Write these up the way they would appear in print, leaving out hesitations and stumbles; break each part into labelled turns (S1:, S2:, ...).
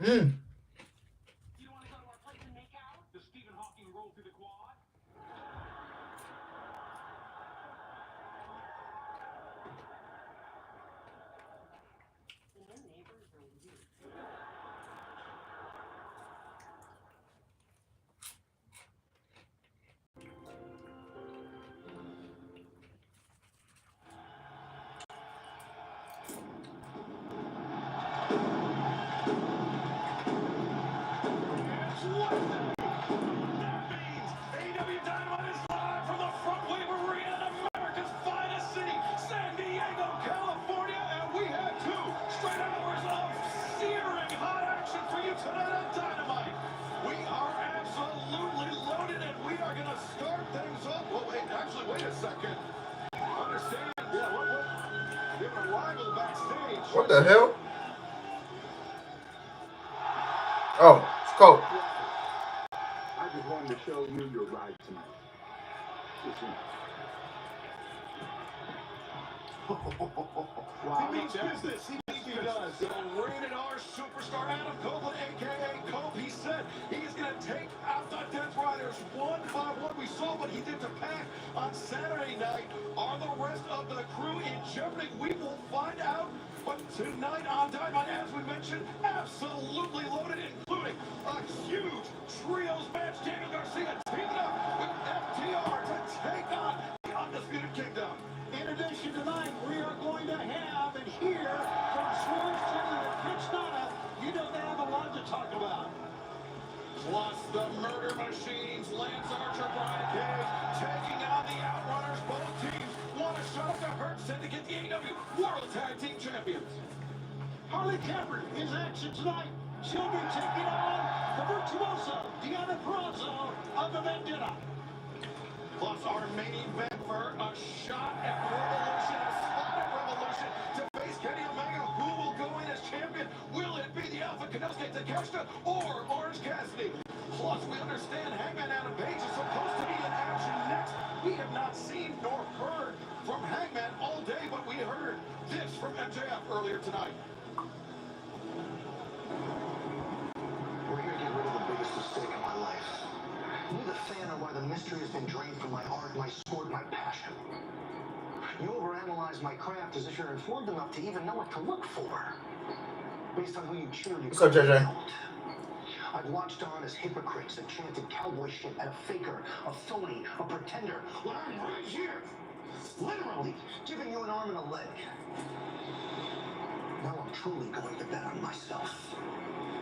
S1: Mm.
S2: That means AEW Dynamite is live from the Front Wave Arena in America's finest city, San Diego, California, and we have 2 straight hours of searing hot action for you tonight on Dynamite. We are absolutely loaded, and we are going to start things up. Well, wait a second. Understand? Yeah, what? We have an arrival backstage.
S1: What the hell? Oh, it's Colt.
S3: I just wanted to show you your ride tonight.
S2: Wow, he means business. He does. So rated R superstar Adam Copeland, a.k.a. Cope, he said he's going to take out the Death Riders one by one. We saw what he did to Pac on Saturday night. Are the rest of the crew in jeopardy? We will find out. But tonight on Dynamite, as we mentioned, absolutely loaded, including a huge trios match. Daniel Garcia teaming up with FTR to take on the Undisputed Kingdom.
S4: In addition tonight, we are going to have and hear from Swerve City and Pitch Nana. You know they have a lot to talk about.
S2: Plus the Murder Machines, Lance Archer, Brian Cage, taking on the Outrunners. Both teams want to shut up the hurt set to get the AEW World Tag Team Champions.
S4: Harley Capper is action tonight. She'll be taking on the virtuoso Deonna Purrazzo of the Vendetta.
S2: Plus our main event for a shot at Revolution, a spot at Revolution to face Kenny Omega. Who will go in as champion? Will it be the Alpha Kenosuke Takeshita or Orange Cassidy? Plus we understand Hangman Adam Page is supposed to be in action next. We have not seen nor heard from Hangman all day, but we heard this from MJF earlier tonight.
S5: We're here to get rid of the biggest mistake in my life. You, the fan, are why the mystery has been drained from my art, my sport, my passion. You overanalyze my craft as if you're informed enough to even know what to look for. Based on who you cheered, you
S1: What's up, JJ?
S5: I've watched on as hypocrites and chanted cowboy shit at a faker, a phony, a pretender. When I'm right here, literally giving you an arm and a leg. Now I'm truly going to bet on myself.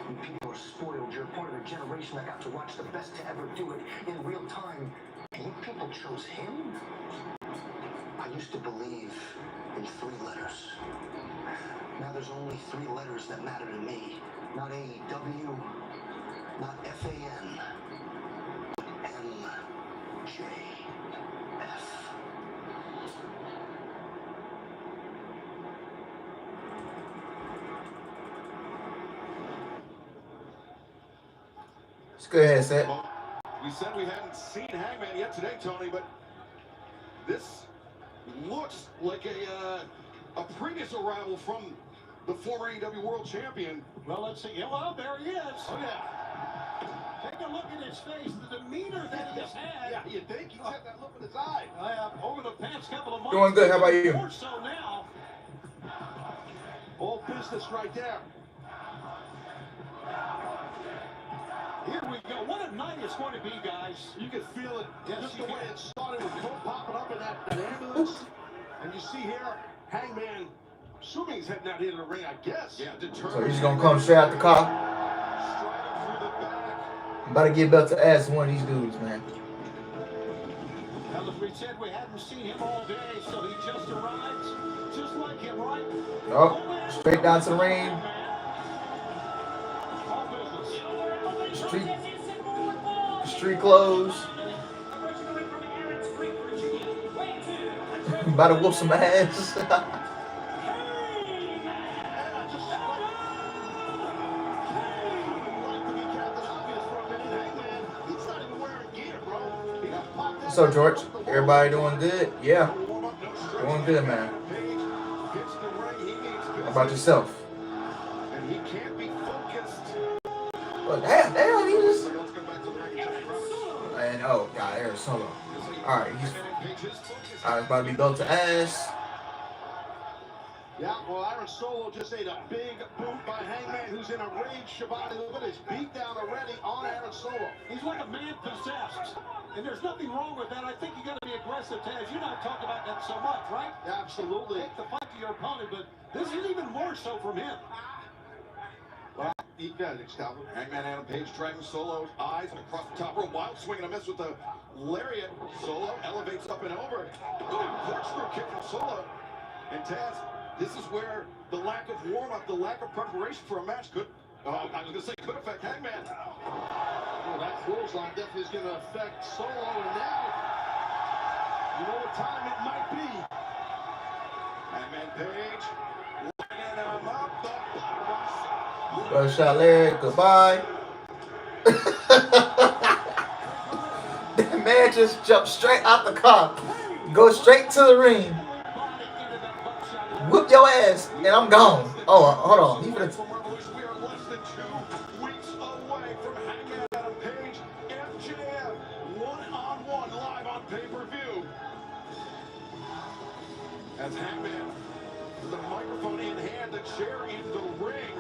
S5: You people are spoiled. You're part of a generation that got to watch the best to ever do it in real time. And you people chose him? I used to believe in 3 letters. Now there's only 3 letters that matter to me. Not AEW, not FAN, but MJF.
S1: Let's go ahead, Seth.
S2: Well, we said we hadn't seen Hangman yet today, Tony, but this looks like a previous arrival from the former AEW World Champion.
S4: Well, let's see. Well, there he is.
S2: Oh, yeah.
S4: Take a look at his face, the demeanor that he has had.
S2: Yeah, you think he's got that look in his eye.
S4: Over the past couple of months.
S1: Doing good. How about you?
S4: More so now.
S2: All business right there.
S4: Here we go. What a night it's going to be, guys.
S2: You can feel it just the way
S4: can.
S2: it started with Colt popping up in that ambulance. And you see here, Hangman, assuming he's heading out here to the ring, I guess. Yeah, determined.
S1: So he's gonna come straight out the car.
S2: Striding through the back.
S1: I'm about to get belt to ass one of these dudes, man.
S4: Well, as we said, we hadn't seen him all day, so he just arrived. Just like him, right?
S1: Oh, straight down to the ring.
S4: All business.
S1: Street clothes. About to whoop some ass. So George, everybody doing good? Yeah, doing good, man. How about yourself? But damn, he just.
S2: Let's go back to the ring.
S1: And oh god, there's Solo. Alright, it's about to be belt to ass.
S3: Yeah, well, Aaron Solo just ate a big boot by Hangman, who's in a rage. Shabani, look at his beat down already on Aaron Solo.
S4: He's like a man possessed. And there's nothing wrong with that. I think you got to be aggressive, Taz. You and I talk about that so much, right?
S3: Yeah, absolutely.
S4: Take the fight to your opponent, but this is even more so from him.
S3: Well, he got it, Excalibur.
S2: Hangman Adam Page dragging Solo's eyes across the top rope. Wild swing and a miss with the lariat. Solo elevates up and over. Corkscrew kick from Solo. And Taz, this is where the lack of warm-up, the lack of preparation for a match could, I was going to say, could affect Hangman.
S3: Well, that clothesline definitely is going to affect Solo, and now, you know what time it might be.
S2: Hangman Page, laying him up the bottom.
S1: First shot, Larry, goodbye. That man just jumped straight out the car. Go straight to the ring. Whoop your ass, and I'm gone. Oh, hold on. He finna.
S2: We are less than 2 weeks away from Hangman Adam Page, MJF, one-on-one live on pay-per-view. As Hangman, the microphone in hand, the chair in the ring.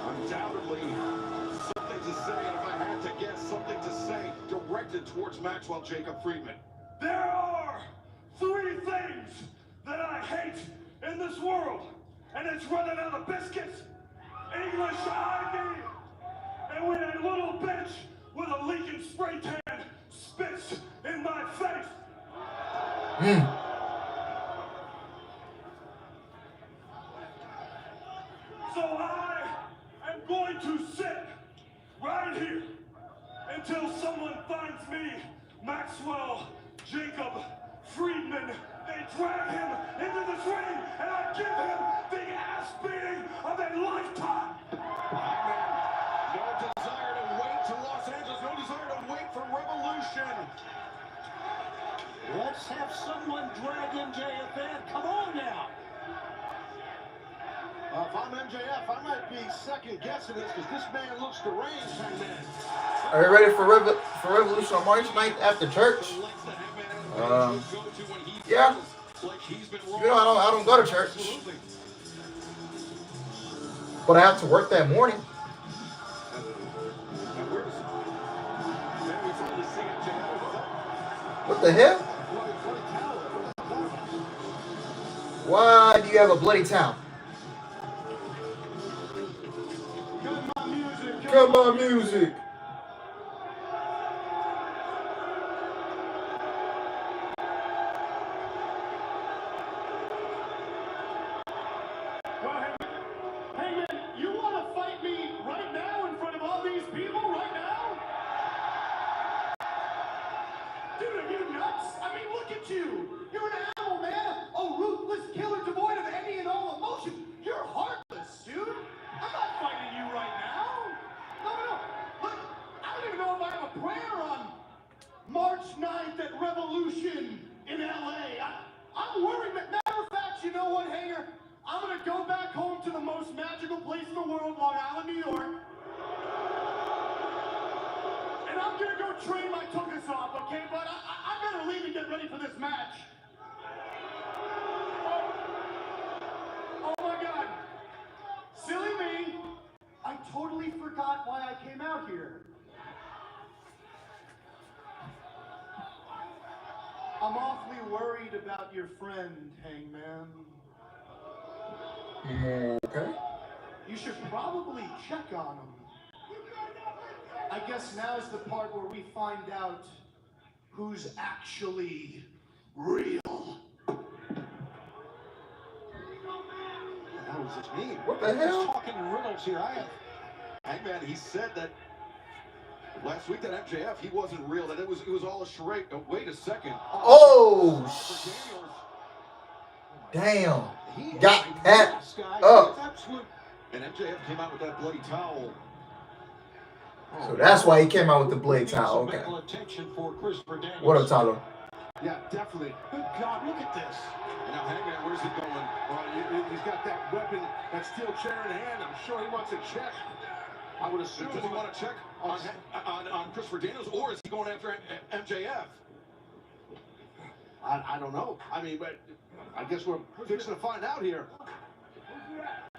S2: Undoubtedly, something to say, and if I had to guess, something to say directed towards Maxwell Jacob Friedman.
S6: There are 3 things that I hate in this world, and it's running out of biscuits, English ivy, and when a little bitch with a leaking spray tan spits in my face. So I am going to sit right here until someone finds me, Maxwell Jacob Friedman. They drag him into this ring, and I give him the ass beating of a lifetime.
S2: No desire to wait to Los Angeles, no desire to wait for Revolution.
S4: Let's have someone drag MJF in. Come on now.
S3: If I'm MJF, I might be second-guessing this because this man looks deranged, Hangman.
S1: Are you ready for Revolution on March 9th after church? Yeah. You know, I don't go to church, but I have to work that morning. What the hell? Why do you have a bloody towel? Cut my music.
S6: Hangman, you want to fight me right now in front of all these people right now? Dude, are you nuts? I mean, look at you. You're an animal, man. A ruthless killer devoid of any and all emotion. You're heartless, dude. I'm not fighting you right now. No. Look, I don't even know if I have a prayer on March 9th at Revolution in LA. I'm worried. Matter of fact, you know what, Hanger? I'm going to go back home to the most magical place in the world, Long Island, New York. And I'm going to go train my tuchus off, okay? But I better leave and get ready for this match. Oh my God. Silly me. I totally forgot why I came out here. I'm awfully worried about your friend, Hangman.
S1: Okay.
S6: You should probably check on him. I guess now is the part where we find out who's actually real.
S3: What the hell does this mean?
S1: What the hell?
S2: Talking riddles here. Hangman, he said that last week that MJF, he wasn't real, that it was all a charade. Oh, wait a second.
S1: Oh, damn. Got that up.
S2: And MJF came out with that bloody towel.
S1: So that's why he came out with the blade towel. Okay. What up, Tyler?
S3: Yeah, definitely.
S4: Good God, look at this.
S3: And now Hangman, where's he going? He's got that weapon, that steel chair in hand. I'm sure he wants a check. I would assume.
S2: Does he want to check on Christopher Daniels, or is he going after MJF?
S3: I don't know. I mean, but I guess we're fixing to find out here.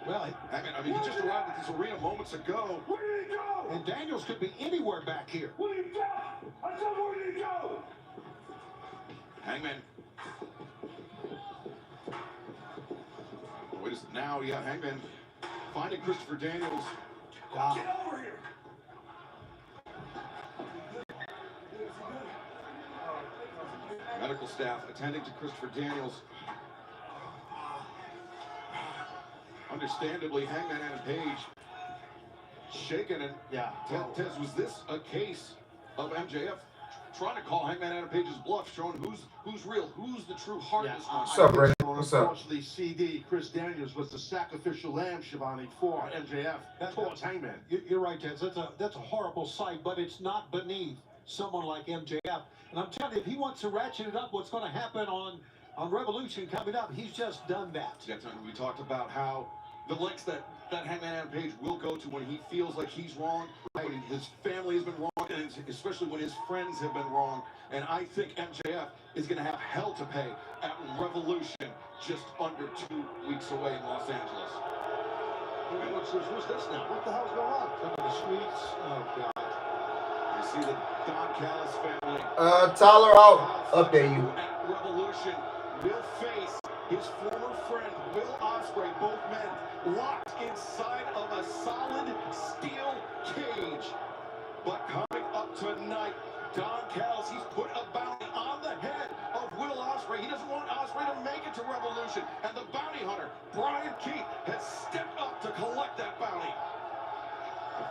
S2: Well, I mean, he just arrived at this arena moments ago.
S6: Where did he go?
S4: And Daniels could be anywhere back here.
S6: Where did he go? I said, where did he go?
S2: Hangman. Wait a second. Now, yeah, Hangman finding Christopher Daniels.
S6: Get over here.
S2: Medical staff attending to Christopher Daniels. Understandably, Hangman Adam Page shaken. And
S3: Yeah.
S2: Tez, was this a case of MJF trying to call Hangman Adam Page's bluff, showing who's real, who's the true heart of this one?
S1: What's up, Brandon? What's up?
S3: Unfortunately, CD, Chris Daniels, was the sacrificial lamb, Shivani, for MJF towards Hangman.
S4: You're right, Ted. That's a horrible sight, but it's not beneath someone like MJF. And I'm telling you, if he wants to ratchet it up, what's going to happen on Revolution coming up, he's just done that.
S2: Yeah, we talked about how the lengths that Hangman Adam Page will go to when he feels like he's wrong, when his family has been wrong, and especially when his friends have been wrong. And I think MJF is going to have hell to pay at Revolution, just under 2 weeks away in Los Angeles.
S3: What's this now? What the hell's going on?
S4: Some of the sweets. Oh, God.
S2: You see the Don Callis family.
S1: Tyler, I'll update you.
S2: At Revolution will face his former friend Will Ospreay, both men locked inside of a solid steel cage. But coming up tonight, Don Callis, he's put a bounty on the head of Will Ospreay. He doesn't want Ospreay to make it to Revolution. And the bounty hunter, Brian Keith, has stepped up to collect that bounty.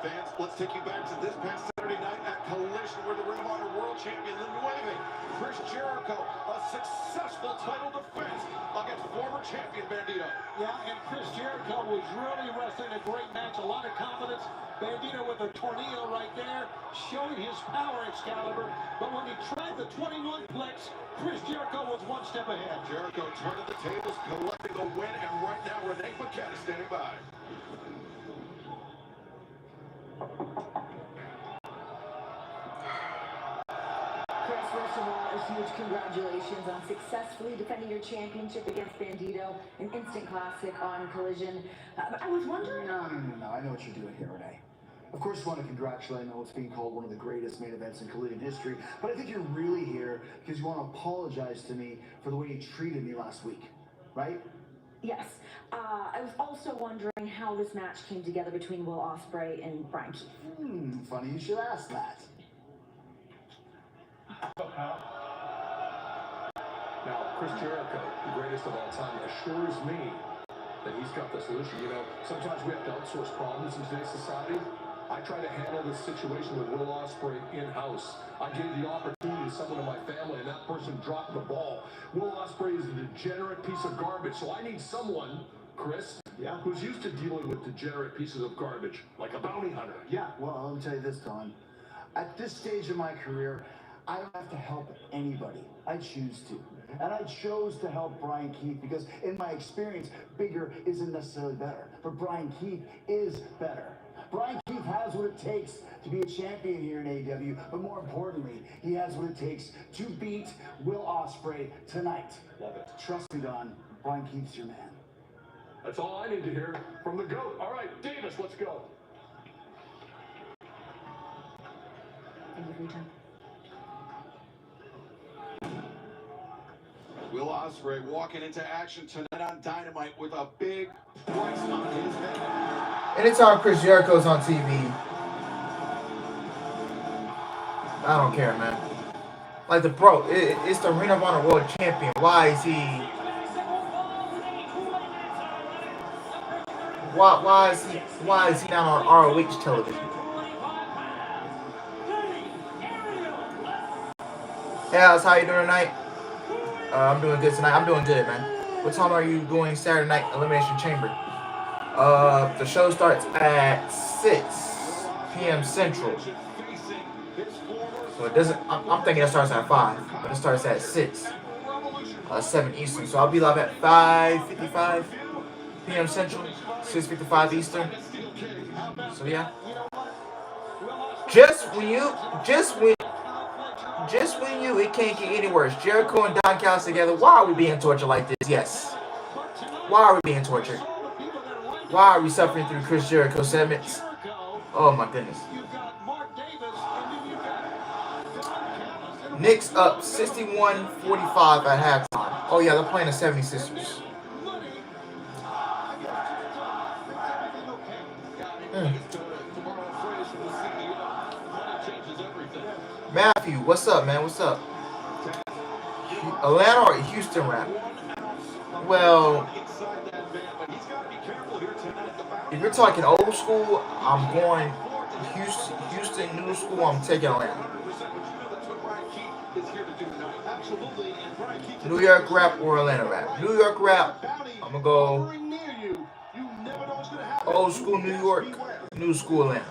S2: Fans, let's take you back to this past Saturday night at Collision, where the Ring of Honor World Champion, the Nueve, Chris Jericho, a successful title defense against former champion Bandito.
S4: Yeah, and Chris Jericho was really wrestling a great match, a lot of confidence. Bandito with a tornado right there, showing his power, Excalibur. But when he tried the 21 plex, Chris Jericho was one step ahead.
S2: Jericho turning the tables, collecting the win, and right now Renee Paquette is standing by.
S7: Chris, first of all, a huge congratulations on successfully defending your championship against Bandito, an instant classic on Collision. But I was wondering...
S5: No. I know what you're doing here, Renee. Of course, you want to congratulate me on what's being called one of the greatest main events in Collision history, but I think you're really here because you want to apologize to me for the way you treated me last week, right?
S7: Yes. I was also wondering how this match came together between Will Ospreay and Brian Keith.
S5: Funny you should ask that.
S8: Now, Chris Jericho, the greatest of all time, assures me that he's got the solution. You know, sometimes we have to outsource problems in today's society. I try to handle this situation with Will Ospreay in-house. I gave the opportunity to someone in my family, and that person dropped the ball. Will Ospreay is a degenerate piece of garbage, so I need someone, Chris, who's used to dealing with degenerate pieces of garbage, like a bounty hunter.
S5: Yeah, well, let me tell you this, Don. At this stage of my career, I don't have to help anybody. I choose to. And I chose to help Brian Keith because, in my experience, bigger isn't necessarily better. But Brian Keith is better. Brian Keith has what it takes to be a champion here in AEW, but more importantly, he has what it takes to beat Will Ospreay tonight.
S8: Love it.
S5: Trust me, Don, Brian Keith's your man.
S8: That's all I need to hear from the GOAT. All right, Davis, let's go.
S7: Thank you for your time.
S2: Will Ospreay walking into action tonight on Dynamite with a big price on his head.
S1: Anytime Chris Jericho's on TV, I don't care, man. Like it's the Ring of Honor World Champion. Why is he not on ROH television? Hey, Alex, how you doing tonight? I'm doing good tonight. I'm doing good, man. What time are you doing Saturday night Elimination Chamber? The show starts at 6 p.m. Central.
S2: Facing his former
S1: So it doesn't. I'm thinking it starts at 5, but it starts at 6, 7 Eastern. So I'll be live at 5:55 p.m. Central, 6:55 Eastern. So yeah. Just when it can't get any worse. Jericho and Don Callis together. Why are we being tortured like this? Yes. Why are we being tortured? Why are we suffering through Chris Jericho segments? Oh my goodness. Knicks up 61-45 at halftime. Oh yeah, they're playing the 76ers. Matthew, what's up, man? What's up? Atlanta or Houston rap? Well, if you're talking old school, I'm going Houston, new school, I'm taking Atlanta. New York rap or Atlanta rap? New York rap, I'm going to go old school New York, new school Atlanta.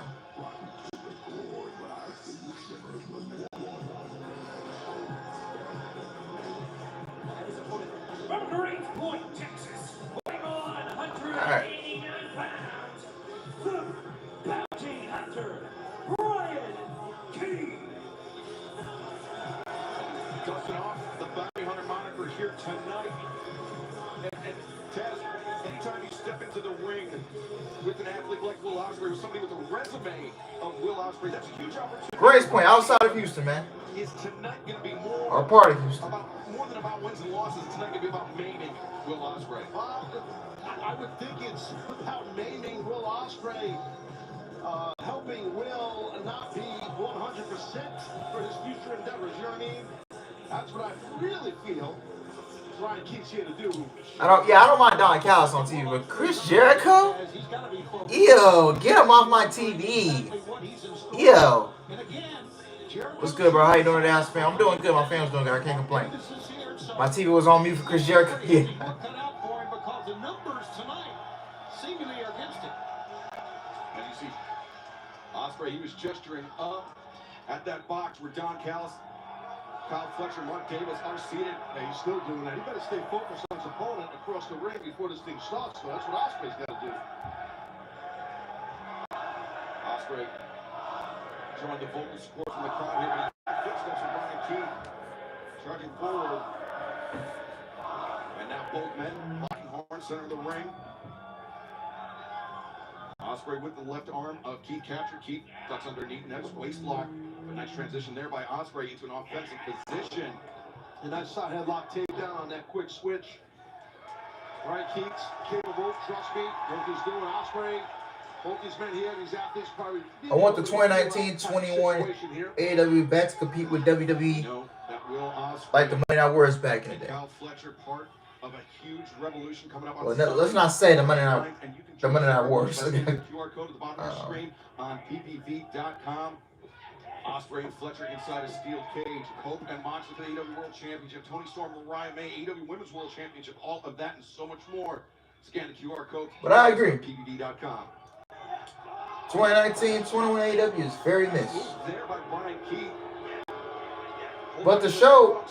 S2: Dusting off the bounty hunter moniker here tonight. And Taz, anytime you step into the ring with an athlete like Will Ospreay, or somebody with a resume of Will Ospreay, that's a huge opportunity.
S1: Greatest point outside of Houston, man.
S2: Is tonight going to be more
S1: or part of Houston?
S2: More than about wins and losses, tonight going to be about maiming Will Ospreay.
S3: I would think it's about maiming Will Ospreay, helping Will not be 100% for his future endeavors. You know what I mean? That's what I really feel Ryan Keith's here to do.
S1: I don't mind Don Callis on TV, but Chris Jericho? Ew, get him off my TV. Ew. What's good, bro? How you doing today, house fam? I'm doing good. My family's doing good. I can't complain. My TV was on mute for Chris Jericho. Yeah.
S2: And you see Ospreay, he was gesturing up at that box where Don Callis, Kyle Fletcher, Mark Davis are seated.
S3: And he's still doing that. He better stay focused on his opponent across the ring before this thing starts. So that's what Ospreay's got to do.
S2: Ospreay showing the vocal support from the crowd here. Footsteps from Brian Keith charging forward. And now both men locking horns center of the ring. Ospreay with the left arm of Keith captured. Keith ducks underneath, next waist lock. A nice transition there by Ospreay into an offensive position.
S3: And that side headlock takedown on that quick switch. Brian Keith's capable, trust me. What he's doing, Ospreay. Both these men here, these athletes probably.
S1: I want the 2019-21 AEW back to compete with WWE like the Monday Night Wars back in the day.
S2: Kyle Fletcher, part of a huge revolution coming up on
S1: let's not say the Monday Night Wars.
S2: QR code at the bottom of the screen on ppv.com. Ospreay and Fletcher inside a steel cage. Hope and Mox with the AEW World Championship. Tony Storm, Mariah May, AEW Women's World Championship. All of that and so much more. Scan the QR code.
S1: But I agree.
S2: ppv.com.
S1: 2019-21 AEW is very missed. But the show,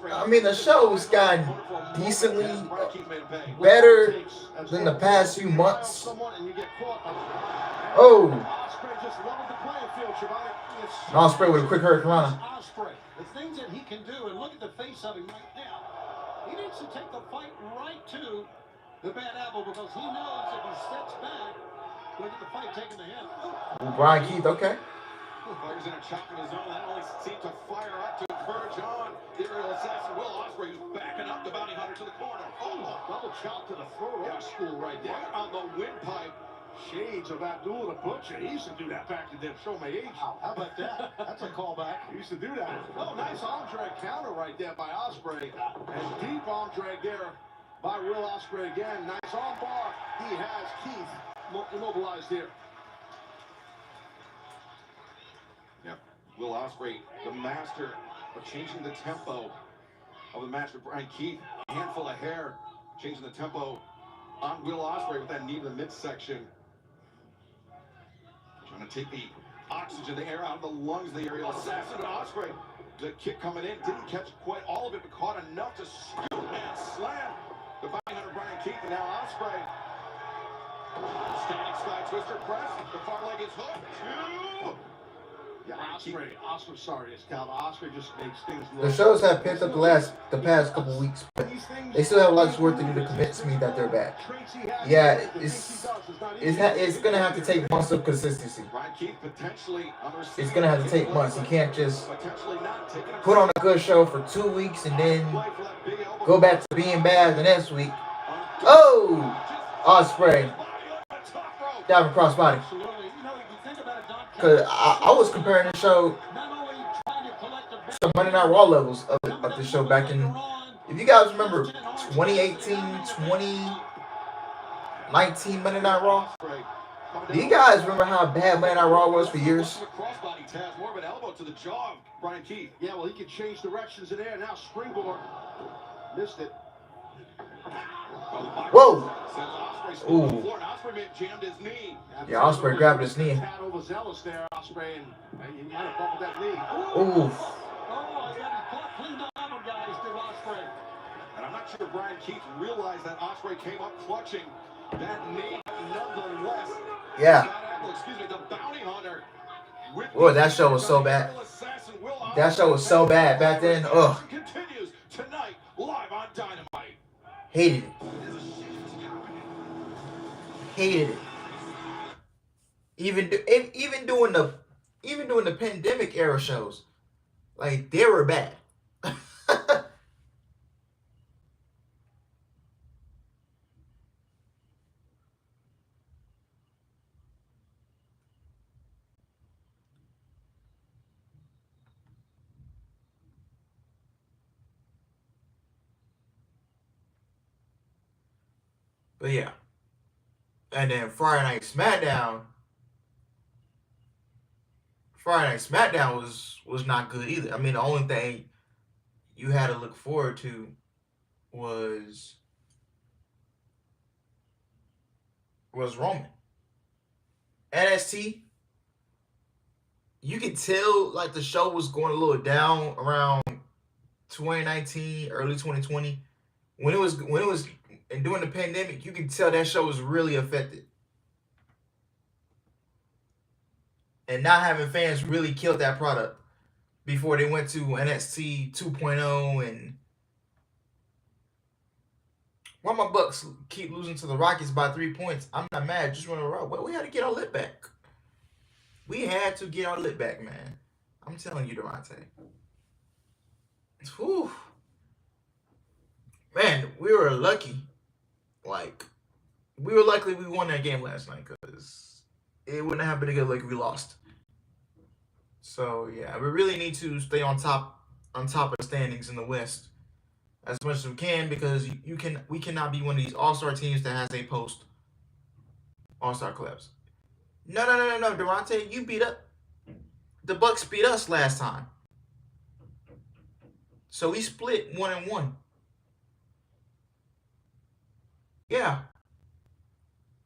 S1: the show's gotten decently better than the past few months. Oh. Ospreay with a quick hurricane.
S4: The things that he can do, and look at the face of him right now. He needs to take the fight right to the bad apple because he knows if he steps back, look at the fight taking the hit.
S1: Ooh, Brian Keith, okay.
S2: Fires in a chop in his own. That only seemed to fire up to encourage on the aerial assassin. Will Ospreay is backing up the bounty hunter to the corner.
S3: Oh, double chop to the throat. Old school right there.
S2: Right on the windpipe.
S3: Shades of Abdul the Butcher. He used to do that back in the show my age. How about that? That's a callback. He used to do that. Oh, nice arm drag counter right there by Ospreay. And deep arm drag there by Will Ospreay again. Nice arm bar. He has Keith immobilized here.
S2: Yep. Will Ospreay, the master of changing the tempo of the match with Brian Keith. A handful of hair, changing the tempo on Will Ospreay with that knee to the midsection. Trying to take the oxygen, the air out of the lungs, the aerial assassin. Ospreay, the kick coming in, didn't catch quite all of it, but caught enough to scoop and slam the bounty hunter Brian Keith. And now Ospreay, standing sky twister press. The far leg is hooked. Two.
S3: Yeah, Ospreay, sorry, Excalibur. Ospreay just makes things look.
S1: The shows have picked up the past couple weeks, but they still have lots of work to do to convince me that they're bad. Yeah, it's gonna have to take months of consistency. It's gonna have to take months. You can't just put on a good show for 2 weeks and then go back to being bad the next week. Oh, Ospreay diving crossbody. Because I was comparing the show to Monday Night Raw levels of the show back in, if you guys remember, 2018, 2019 Monday Night Raw. Do you guys remember how bad Monday Night Raw was for years?
S3: Yeah, well, he can change directions in air. Now springboard. Missed it.
S1: Whoa! Ooh. Yeah, Ospreay grabbed his knee.
S3: Overzealous there, Ospreay, and he might have bumped that knee.
S1: Ooh.
S2: And I'm not sure Brian Keith realized that Ospreay came up clutching that knee nonetheless.
S1: Yeah.
S2: The bounty hunter.
S1: Oh, that show was so bad. That show was so bad back then. Ugh.
S2: Continues tonight live on Dynamite.
S1: Hated it. Hated it. Even doing the pandemic era shows, like, they were bad. But yeah. And then Friday Night SmackDown was not good either. I mean, the only thing you had to look forward to was Roman. NXT, you could tell like the show was going a little down around 2019, early 2020. When it was and during the pandemic, you can tell that show was really affected. And not having fans really killed that product before they went to NXT 2.0. And why my Bucks keep losing to the Rockets by 3 points, I'm not mad. Just running around. Well, we had to get our lip back. We had to get our lip back, man. I'm telling you, Durante. Whew. Man, we were lucky. Like, we were lucky we won that game last night, because it wouldn't have been a good look if we lost. So yeah, we really need to stay on top of the standings in the West as much as we can, because we cannot be one of these all-star teams that has a post all-star collapse. No, Durante, you beat up the Bucks beat us last time. So we split 1-1. Yeah.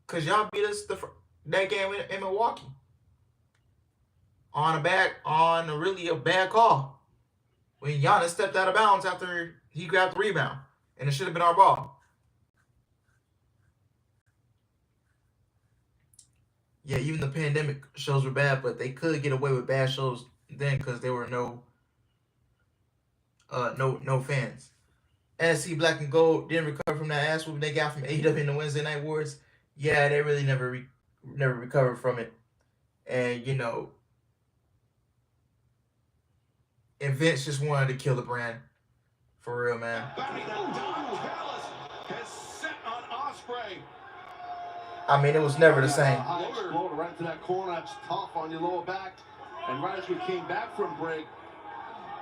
S1: Because y'all beat us that game in Milwaukee. On a really bad call. When Giannis stepped out of bounds after he grabbed the rebound. And it should have been our ball. Yeah, even the pandemic shows were bad, but they could get away with bad shows then because there were no fans. NXT Black and Gold didn't recover from that ass whooping they got from AEW in the Wednesday Night Wars. Yeah, they really never recovered from it. And, you know, and Vince just wanted to kill the brand. For real, man. I mean, it was never the same.
S3: High exploder right into that corner. That's tough on your lower back. And right as we came back from break,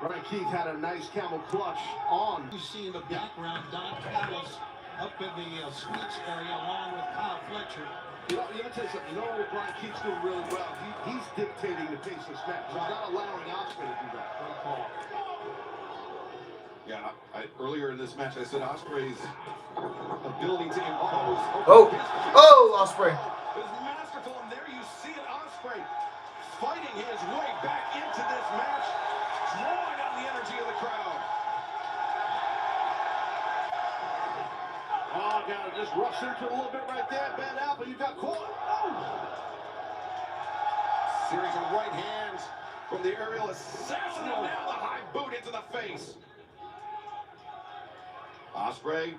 S3: Brian Keith had a nice camel clutch on.
S4: You see in the background Don Callis up in the suites area along with Kyle Fletcher.
S3: You know, let me tell you something. You know what Brian Keith's doing really well? He's dictating the pace of this match. He's not allowing Ospreay to do that. Great call.
S2: Yeah, earlier in this match, I said Ospreay's ability to impose.
S1: Oh, Ospreay.
S2: Is masterful, and there you see it, Ospreay fighting his way back into this match, drawing on the energy of the crowd.
S3: Oh, gotta just rush into it a little bit right there. Bad apple, you got caught. Oh!
S2: Series of right hands from the aerial assassin, and now the high boot into the face. Ospreay,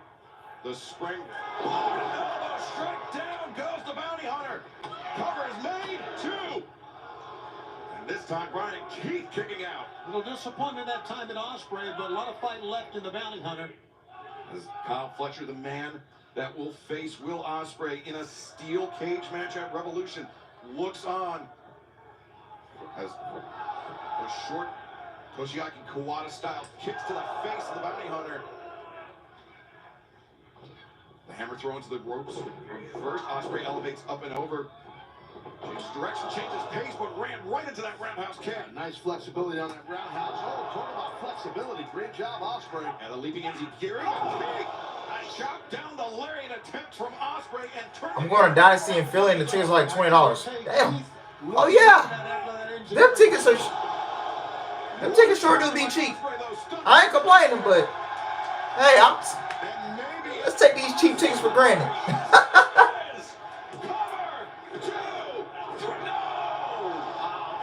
S2: the spring. Oh, an elbow strike, down goes the bounty hunter. Cover is made, 2. And this time, Brian Keith kicking out.
S4: A little disappointment that time in Ospreay, but a lot of fight left in the bounty hunter.
S2: As Kyle Fletcher, the man that will face Will Ospreay in a steel cage match at Revolution, looks on as a short Toshiaki Kawada style kicks to the face of the bounty hunter. The hammer thrown to the ropes. First, Ospreay elevates up and over. Changes direction, changes pace, but ran right into that roundhouse kick.
S3: Nice flexibility on that roundhouse. Oh, talk about flexibility. Great job, Ospreay.
S2: And the leaping Enziguri. A chop down the lariat attempt from Ospreay and turn.
S1: I'm going to Dynasty in Philly, and the tickets are like $20. Damn. Oh yeah. Them tickets sure do be cheap. I ain't complaining, but hey, let's take these cheap tickets for granted.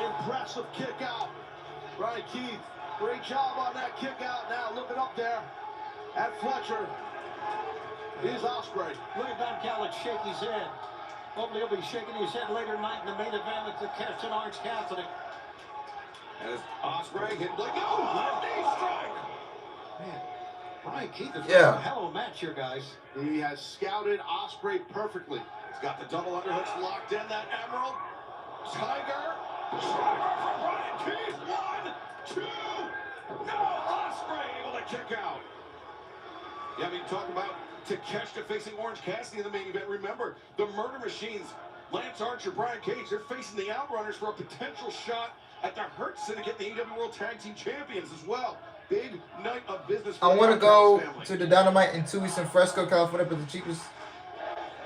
S3: Impressive kick out. Brian Keith, great job on that kick out. Now looking up there at Fletcher. Here's Ospreay.
S4: Look at Don Callis shake his head. Hopefully he'll be shaking his head later tonight in the main event with the Captain Orange Cassidy.
S2: As Ospreay hit like, oh, knee strike.
S4: Man, Brian Keith is
S1: Yeah.
S4: a hell of a match here, guys.
S3: He has scouted Ospreay perfectly.
S2: He's got the double underhooks locked in. That Emerald Tiger. Driver from Brian Keith. 1, 2. No, Ospreay able to kick out. Yeah, I mean, talk about Takeshita facing Orange Cassidy in the main event. Remember, the Murder Machines, Lance Archer, Brian Cage, they're facing the Outrunners for a potential shot at the Hurt Syndicate, the AEW World Tag Team Champions as well. Big night of business for
S1: I want to
S2: the
S1: go
S2: family.
S1: to the Dynamite in 2 weeks in Fresco, California, but the cheapest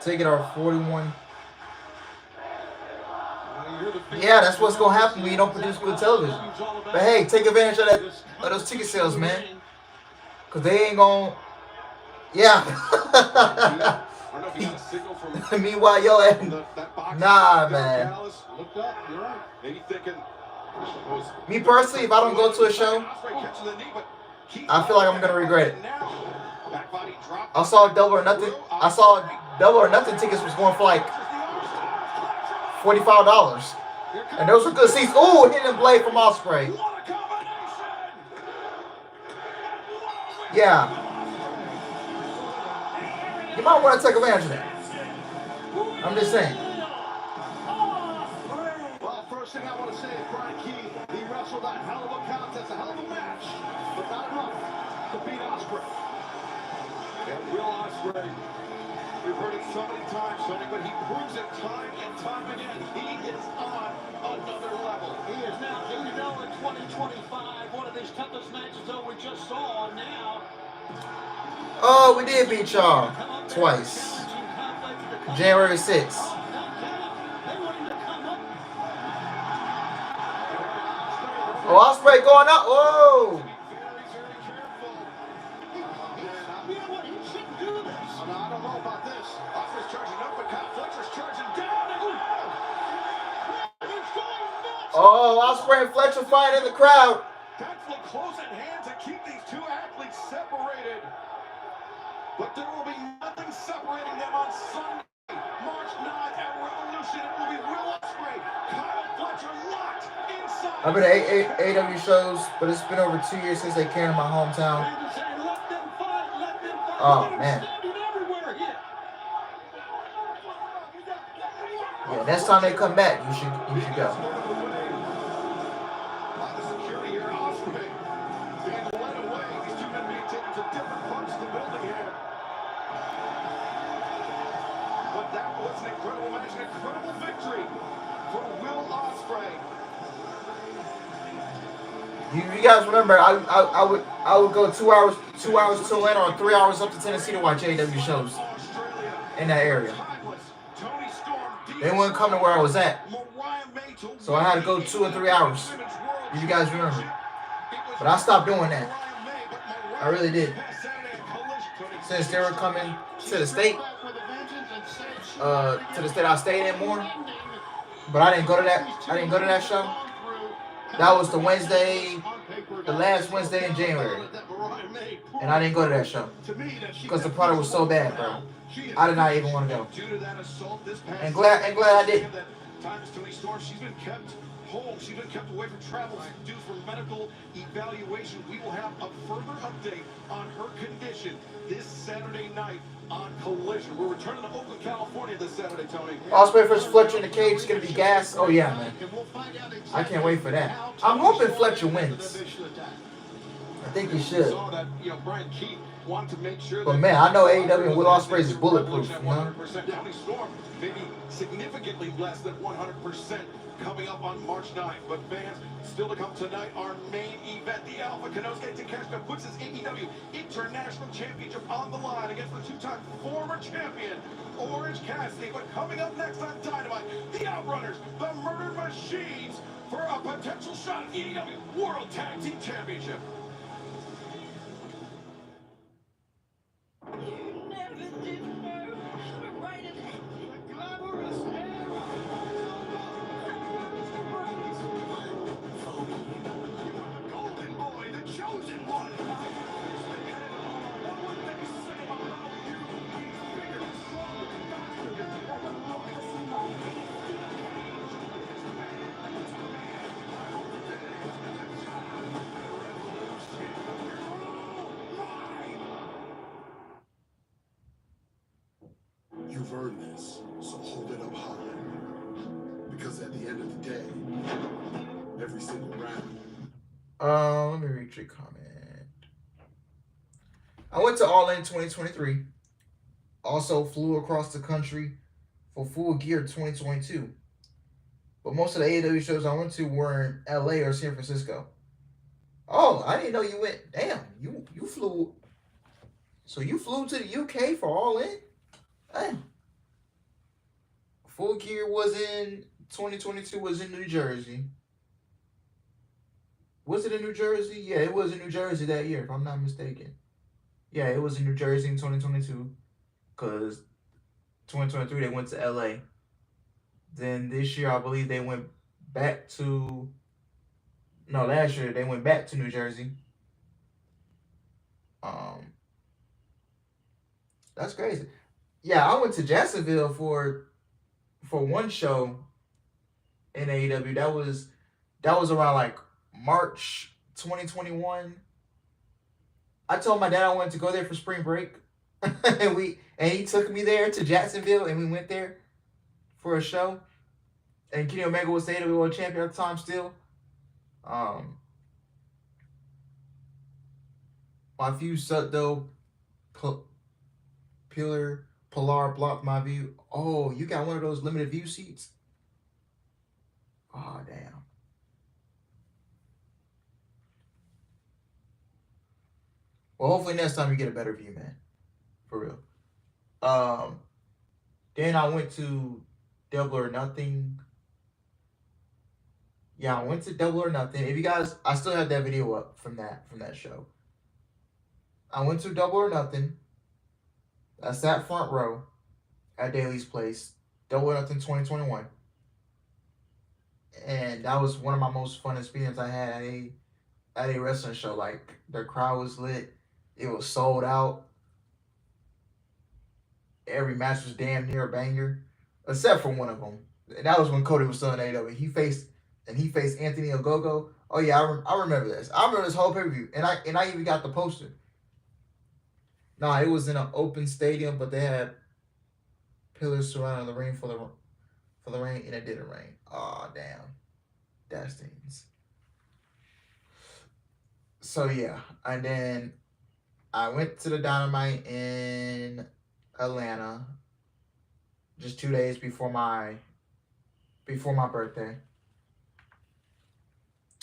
S1: ticket are $41. Yeah, that's what's gonna happen when you don't produce good television. But hey, take advantage of those ticket sales, man. Cause they ain't gonna. Yeah.
S2: I don't know if you got a signal from
S1: Meanwhile, yo,
S2: that box.
S1: nah, man.
S2: Callis looked up. You're right. Maybe thinking.
S1: Me personally, if I don't go to a show, I feel like I'm gonna regret it. I saw Double or Nothing. I saw Double or Nothing tickets was going for like $45, and those were good seats. Ooh, hitting blade from Ospreay. Yeah, you might want to take advantage of that. I'm just saying.
S3: Well, first thing I want to say is Brian Keith, he wrestled a hell of a contest, a hell of a match, but not enough to beat Ospreay.
S2: And Will Ospreay, we've heard it so many times, Tony, but he proves it time and time again. He is on another level.
S4: He is now 8-0 in 2025. One of his toughest matches, though, we just saw now.
S1: Oh, we did beat y'all twice. January 6th. Oh, Ospreay going up. Whoa.
S3: I don't know about this.
S2: Ospreay's charging up, but Kyle Fletcher's charging down.
S1: Oh, Ospreay and Fletcher fight in the crowd.
S2: Deathly close at hand to keep these two athletes separated. But there will be nothing separating them on Sunday, March 9th at Revolution. It will be Will Ospreay, Kyle Fletcher locked inside.
S1: I've been to AEW shows, but it's been over 2 years since they came to my hometown. Oh, man. Yeah, next time they come back, you should go.
S2: The security here, Ospreay being led away. These two men being taken to different parts of the building here. But that was an incredible match, an incredible victory for Will Ospreay.
S1: You guys remember I would go 2 hours to Atlanta or 3 hours up to Tennessee to watch AEW shows in that area. They wouldn't come to where I was at. So I had to go 2 or 3 hours. If you guys remember. But I stopped doing that. I really did. Since they were coming to the state I stayed in more. But I didn't go to that show. That was the last Wednesday in January. And I didn't go to that show. Because the product was so bad, bro. I did not even want to go. And glad I did.
S2: She's been kept home. She's been kept away from travel due for medical evaluation. We will have a further update on her condition this Saturday night on Collision. We're returning to Oakland, California this Saturday, Tony.
S1: Ospreay versus Fletcher in the cage is going to be gas. Oh, yeah, man. I can't wait for that. I'm hoping Fletcher wins. I think he should. But man, I know AEW and Will Ospreay is bulletproof, you know?
S2: Maybe significantly less than 100% coming up on March 9th. But fans, still to come tonight, our main event, the Alpha Konosuke Takeshita puts his AEW International Championship on the line against the two-time former champion, Orange Cassidy. But coming up next on Dynamite, the Outrunners, the Murder Machines, for a potential shot at AEW World Tag Team Championship.
S3: You've earned this, so hold it up high. Because at the end of the day, every single round.
S1: Let me read your comment. I went to All In 2023. Also flew across the country for Full Gear 2022. But most of the AEW shows I went to were in LA or San Francisco. Oh, I didn't know you went. Damn, you flew. So you flew to the UK for All In? Damn. Full Gear was in 2022 was in New Jersey. Was it in New Jersey? Yeah, it was in New Jersey that year, if I'm not mistaken. Yeah, it was in New Jersey in 2022. Because 2023 they went to LA. Then this year I believe they went back to last year they went back to New Jersey. That's crazy. Yeah, I went to Jacksonville for one show in AEW. That was around like March 2021. I told my dad I wanted to go there for spring break. and he took me there to Jacksonville and we went there for a show. And Kenny Omega was the AEW World Champion at the time still. My view sucked though. Pilar blocked my view. Oh, you got one of those limited view seats? Oh, damn. Well, hopefully next time you get a better view, man. For real. Then I went to Double or Nothing. Yeah, I went to Double or Nothing. If you guys, I still have that video up from that show. I went to Double or Nothing. I sat front row at Daly's Place. Double or Nothing 2021. And that was one of my most fun experiences I had at a wrestling show. Like, the crowd was lit. It was sold out. Every match was damn near a banger. Except for one of them. And that was when Cody was still in AEW. He faced Anthony Ogogo. Oh yeah, I remember this. I remember this whole pay-per-view. And I even got the poster. Nah, it was in an open stadium, but they had pillars surrounding the ring for the rain, and it didn't rain. Oh damn. That stings. So yeah. And then I went to the Dynamite in Atlanta just 2 days before my birthday.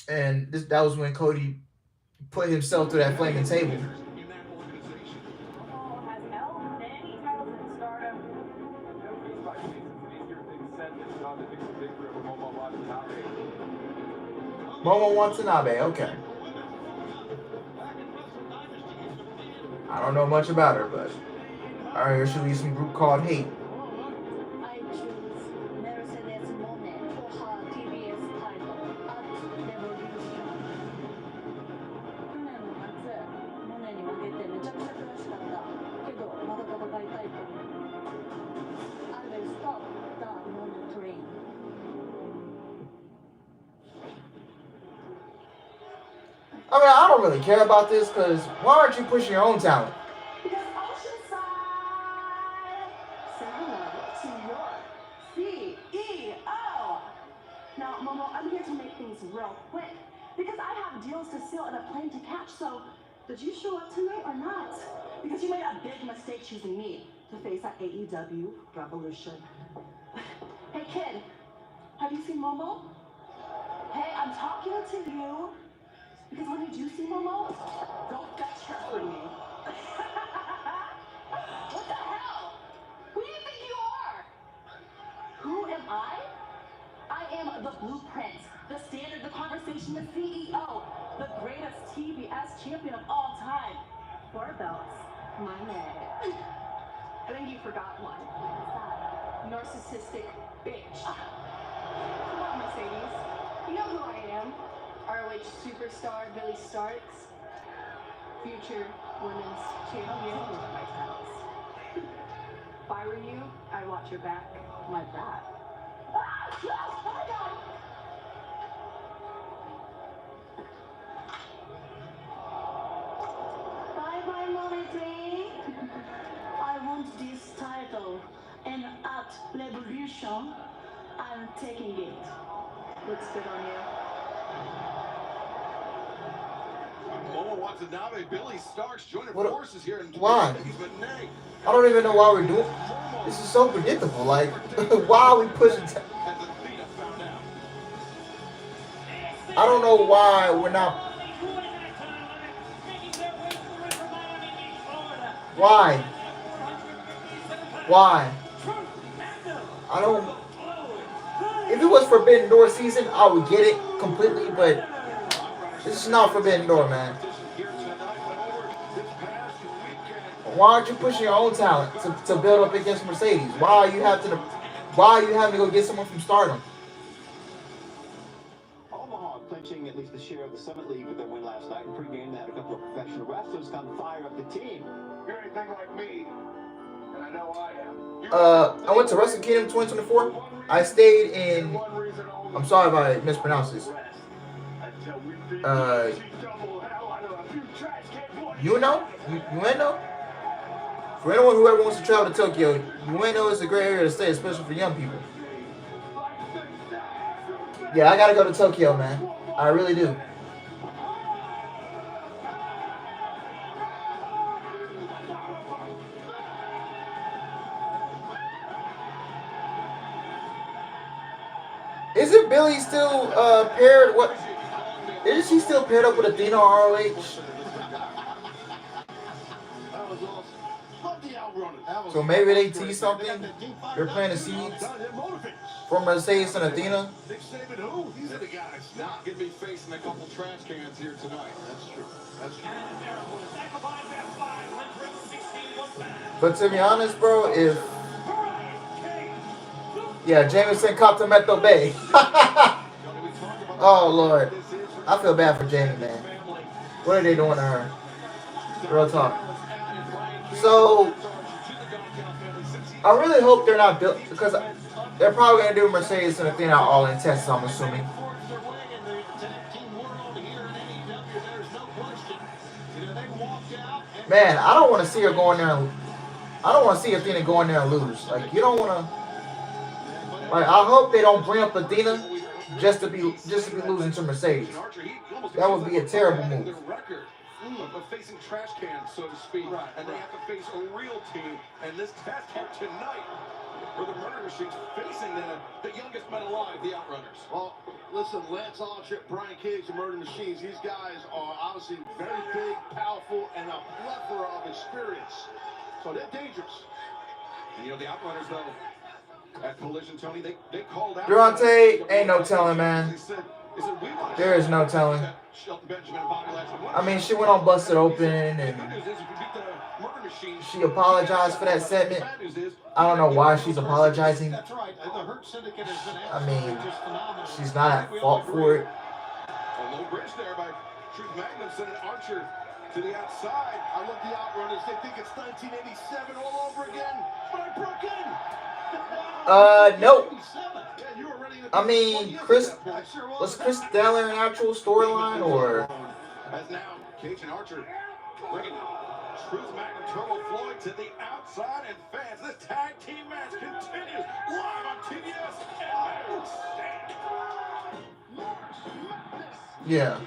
S1: And that was when Cody put himself through that flaming table. Momo Watanabe, okay. I don't know much about her, but I heard she'll be some group called Hate.
S7: I choose Mercedes Monet for her TBS title at Revolution. 去年の夏、モネに負けてめちゃくちゃ悔しかった。けど、まだ戦いたいと思う。I will stop the Monet train.
S1: I mean, I don't really care about this because why aren't you pushing your own talent?
S7: Because Oceanside, say hello to your CEO. Now, Momo, I'm here to make things real quick because I have deals to seal and a plane to catch. So, did you show up tonight or not? Because you made a big mistake choosing me to face at AEW Revolution. Hey, kid, have you seen Momo? Hey, I'm talking to you. Because when you do see Momo, don't fetch her for me. What the hell? Who do you think you are? Who am I? I am the blueprint, the standard, the conversation, the CEO, the greatest TBS champion of all time. 4 belts, my name. I think you forgot one. What's that? Narcissistic bitch. Come on, Mercedes. You know who I am. ROH superstar Billy Starks, future women's champion with my titles. If I were you, I'd watch your back like that. Oh my God! Bye-bye, Mommy Train. I want this title, and at Revolution, I'm taking it. Looks good on you.
S2: Momo Watanabe, Billy Starks joining
S1: What-
S2: forces here in
S1: why?
S2: Renee.
S1: I don't even know why we're doing. This is so predictable. Like, why are we pushing?
S2: As Athena found out.
S1: I don't know why we're not. Why? Why? I don't. If it was Forbidden Door season, I would get it completely, but this is not Forbidden Door, man. Why aren't you pushing your own talent to build up against Mercedes? Why are you having to go get someone from Stardom?
S9: Omaha clinching at least the share of the Summit League with their win last night. In pregame, they had a couple of professional wrestlers come fire up the team.
S3: You're anything like me, and I know I am.
S1: I went to Wrestle Kingdom 2024. I stayed in. I'm sorry if I mispronounced this. Ueno? For anyone who ever wants to travel to Tokyo, Ueno is a great area to stay, especially for young people. Yeah, I gotta go to Tokyo, man. I really do. Isn't Billy still paired? What? Isn't she still paired up with Athena ROH? So maybe they tease something. They're planting seeds for Mercedes and Athena.
S2: These are the guys not going to be facing a couple trash cans here tonight. That's true. That's true.
S1: But to be honest, bro, Jameson Captameto Bay. Oh Lord, I feel bad for Jamie, man. What are they doing to her? Real talk. So I really hope they're not built, because they're probably gonna do Mercedes and Athena all in tests, I'm assuming. Man, I don't want to see her going there. I don't want to see Athena going there and lose. Like, you don't want to. Like, I hope they don't bring up Athena just to be losing to Mercedes. That would be a terrible move.
S2: Of facing trash cans, so to speak, and they have to face a real team. And this test here tonight, where the Murder Machine's facing the youngest men alive, the Outrunners.
S3: Well, listen, Lance Archer, Brian Cage, the Murder Machines, these guys are obviously very big, powerful, and a plethora of experience. So they're dangerous.
S2: And you know, the Outrunners, though, at Collision, Tony, they called out.
S1: Durante, ain't no telling, man.
S2: They said, we want
S1: There is no telling. I mean, she went on Busted Open and she apologized for that segment. I don't know why she's apologizing. I mean, she's not at fault for it.
S2: A low bridge there by Truth Magnum sending Archer to the outside.
S3: I love the outrunners. They think it's 1987 all over again. But I broke in.
S1: Nope.
S3: Yeah, you were ready to
S1: I mean, was Chris Stellar an actual storyline or?
S2: As now, Cage and Archer bringing Truth Magnum Turbo Floyd to the outside, and fans, this tag team match continues live on TBS.
S1: Yeah.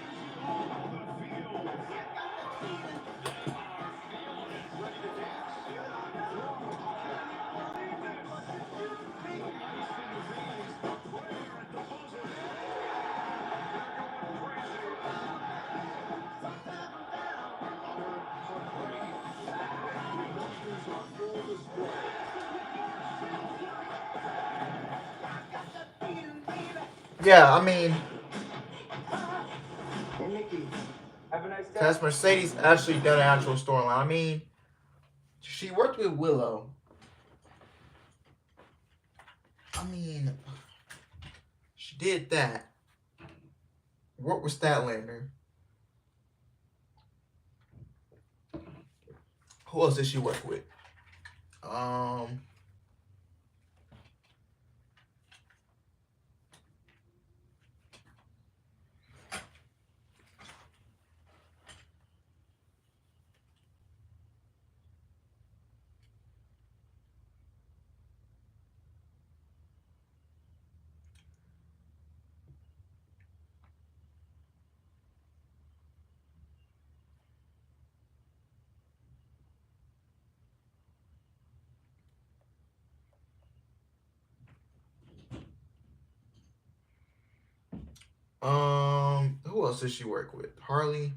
S1: Yeah, I mean, has Mercedes actually done an actual storyline? I mean, she worked with Willow. I mean, she did that. What was Statlander? Who else did she work with? Who else did she work with? Harley.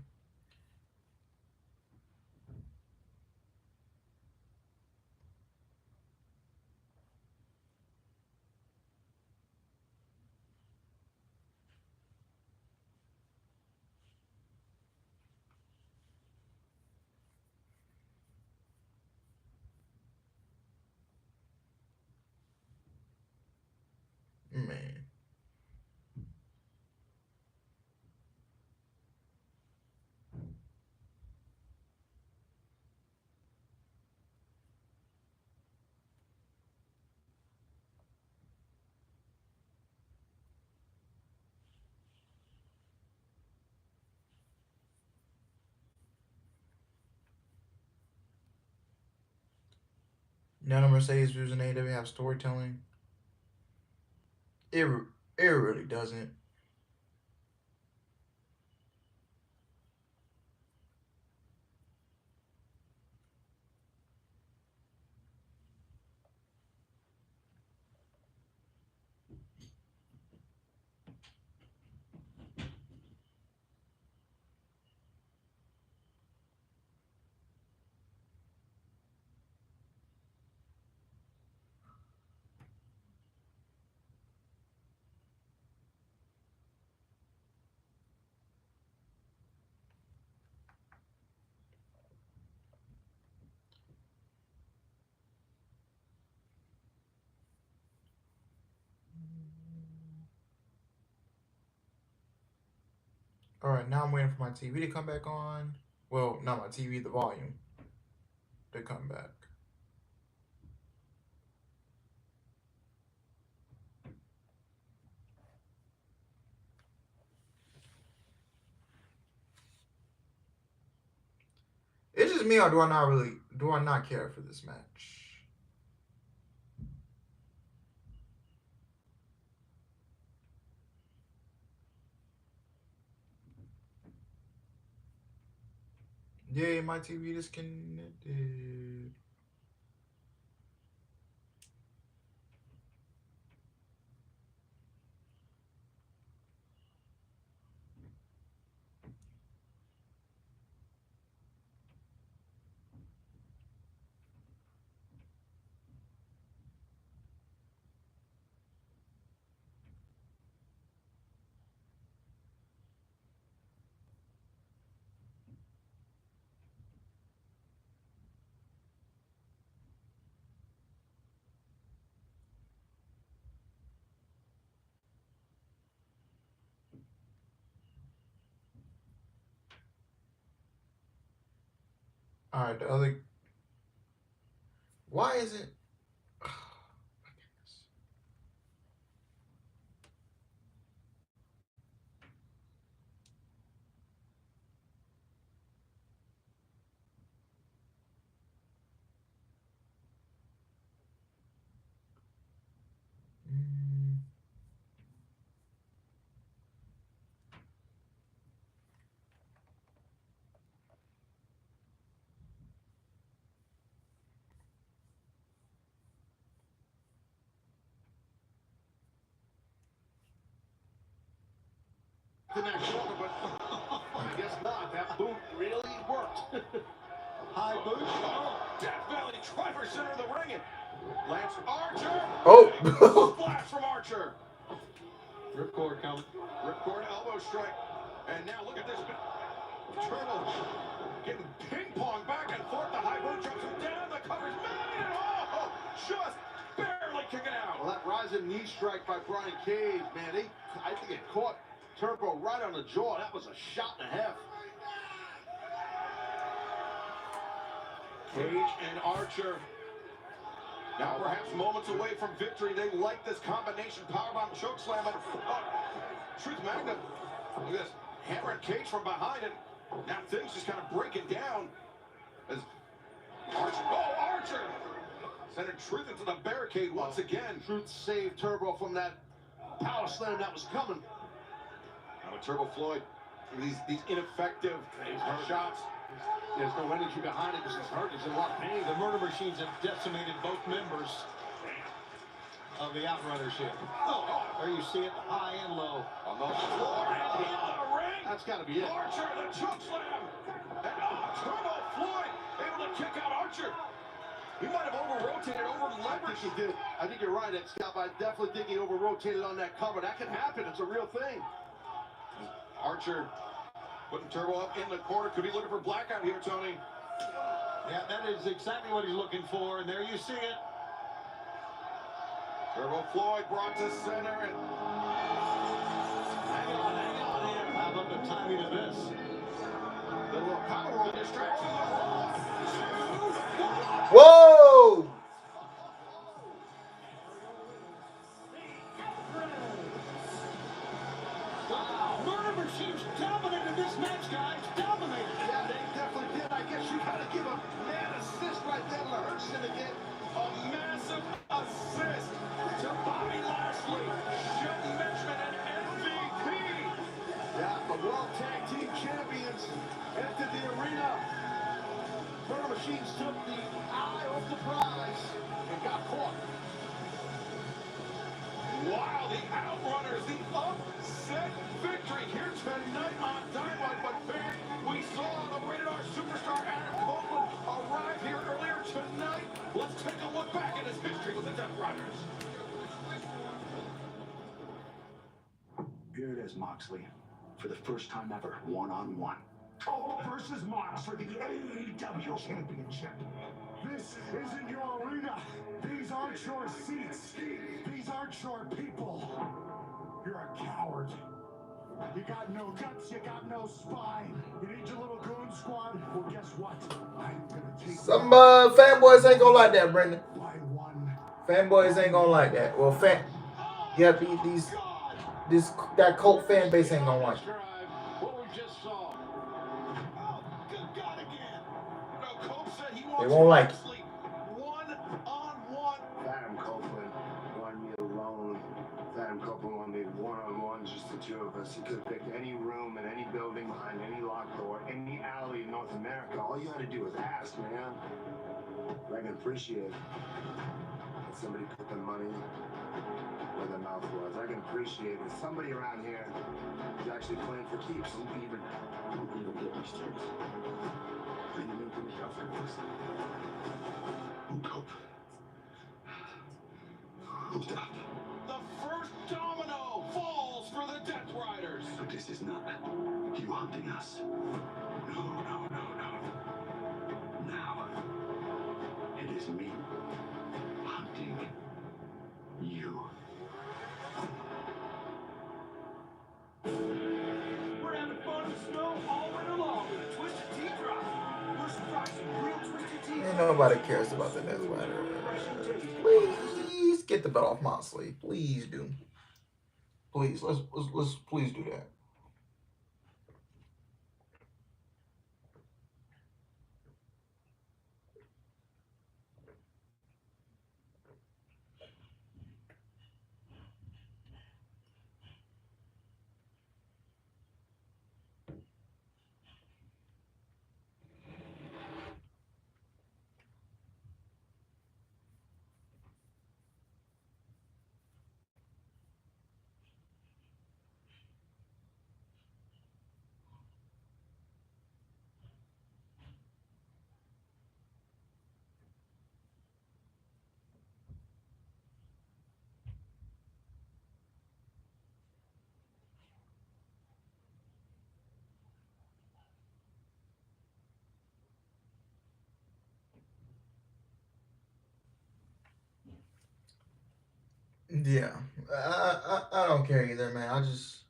S1: Man. None of Mercedes views in AEW have storytelling. It really doesn't. All right, now I'm waiting for my TV to come back on. Well, not my TV, the volume to come back. It's just me, or do I not care for this match? Yay, my TV disconnected. All right, the other. Why is it? Oh, my goodness.
S3: The next shoulder, but I guess not. That boot really worked.
S4: High boot.
S3: Oh, Death Valley driver center of the ring. Lance Archer.
S1: Oh.
S3: Splash from Archer.
S4: Ripcord coming.
S3: Ripcord elbow strike. And now look at this. Turtle getting ping-pong back and forth. The high boot drops him down. The cover's made. And oh, just barely kicking out.
S2: Well, that rising knee strike by Brian Cage, man, I think it caught Turbo right on the jaw. That was a shot and a half.
S3: Cage and Archer. Now perhaps moments away from victory. They like this combination powerbomb chokeslam. Truth Magnet. Look at this. Hammering Cage from behind it. Now things just kind of breaking down. As Archer. Oh, Archer! Sending Truth into the barricade once again.
S2: Truth saved Turbo from that power slam that was coming.
S3: Now Turbo Floyd. These ineffective shots.
S2: There's no energy behind it because he's hurt. He's in a lot of pain.
S4: The murder machines have decimated both members of the Outrunners here. There you see it, high and low.
S3: On the floor and in the ring.
S2: That's got to be it.
S3: Archer, the choke slam. And Turbo Floyd able to kick out Archer. He might have over-rotated,
S2: I
S3: over-leveraged.
S2: think he did. I think you're right, Ed Scalp. I definitely think he over-rotated on that cover. That can happen. It's a real thing.
S3: Archer putting Turbo up in the corner. Could be looking for blackout here, Tony.
S4: Yeah, that is exactly what he's looking for, and there you see it.
S3: Turbo Floyd brought to center. And
S4: Hang on here. How about the timing of this?
S3: the little power roll distraction.
S1: Whoa!
S4: Murder machines dominated this match, guys. Dominated.
S2: Yeah, they definitely did. I guess you got to give a man assist right there to the Hurt Syndicate.
S3: A massive assist to Bobby Lashley, Shelton Benjamin, and MVP.
S2: Yeah, the World Tag Team Champions entered the arena. Murder Machines took the eye off the prize and got caught.
S3: Wow, the Outrunners, the upset victory here tonight on Dynamite. But man, we saw the Rated R superstar Adam Copeland arrive here earlier tonight. Let's take a look back at his history with the Death Riders.
S5: Here it is, Moxley. For the first time ever, one-on-one.
S6: Cole versus Mox for the AEW Championship. This isn't your arena. These aren't your seats. These aren't your people. You're a coward. You got no guts, you got no spine. You need your little goon squad? Well, guess what? I'm gonna take
S1: Some fanboys ain't gonna like that, Brendan.
S6: by one.
S1: Fanboys ain't gonna like that. Well, yeah, that cult fan base ain't gonna like it.
S2: What we just saw.
S3: Oh, good God again. No, Cope said he
S1: They
S3: wants
S1: won't like it.
S3: Moxley one-on-one.
S5: Adam Copeland wanted me alone. Adam Copeland wanted me one-on-one, just the two of us. He could have picked any room in any building, behind any locked door, any alley in North America. All you had to do was ask, man. But I can appreciate that somebody put their money where their mouth was. I can appreciate that somebody around here is actually playing for keeps. Don't even get me started. I didn't even think about this. Cope. Hold up.
S3: The first domino falls for the Death Riders.
S5: But this is not you hunting us. No. Now, it is me hunting you.
S6: We're having fun in the snow all winter long with a Twisted Tea Drop. We're surprising real
S1: Nobody cares about the Death Rider. Please get the belt off Moxley. Please do. Please, let's please do that. Yeah, I don't care either, man. I just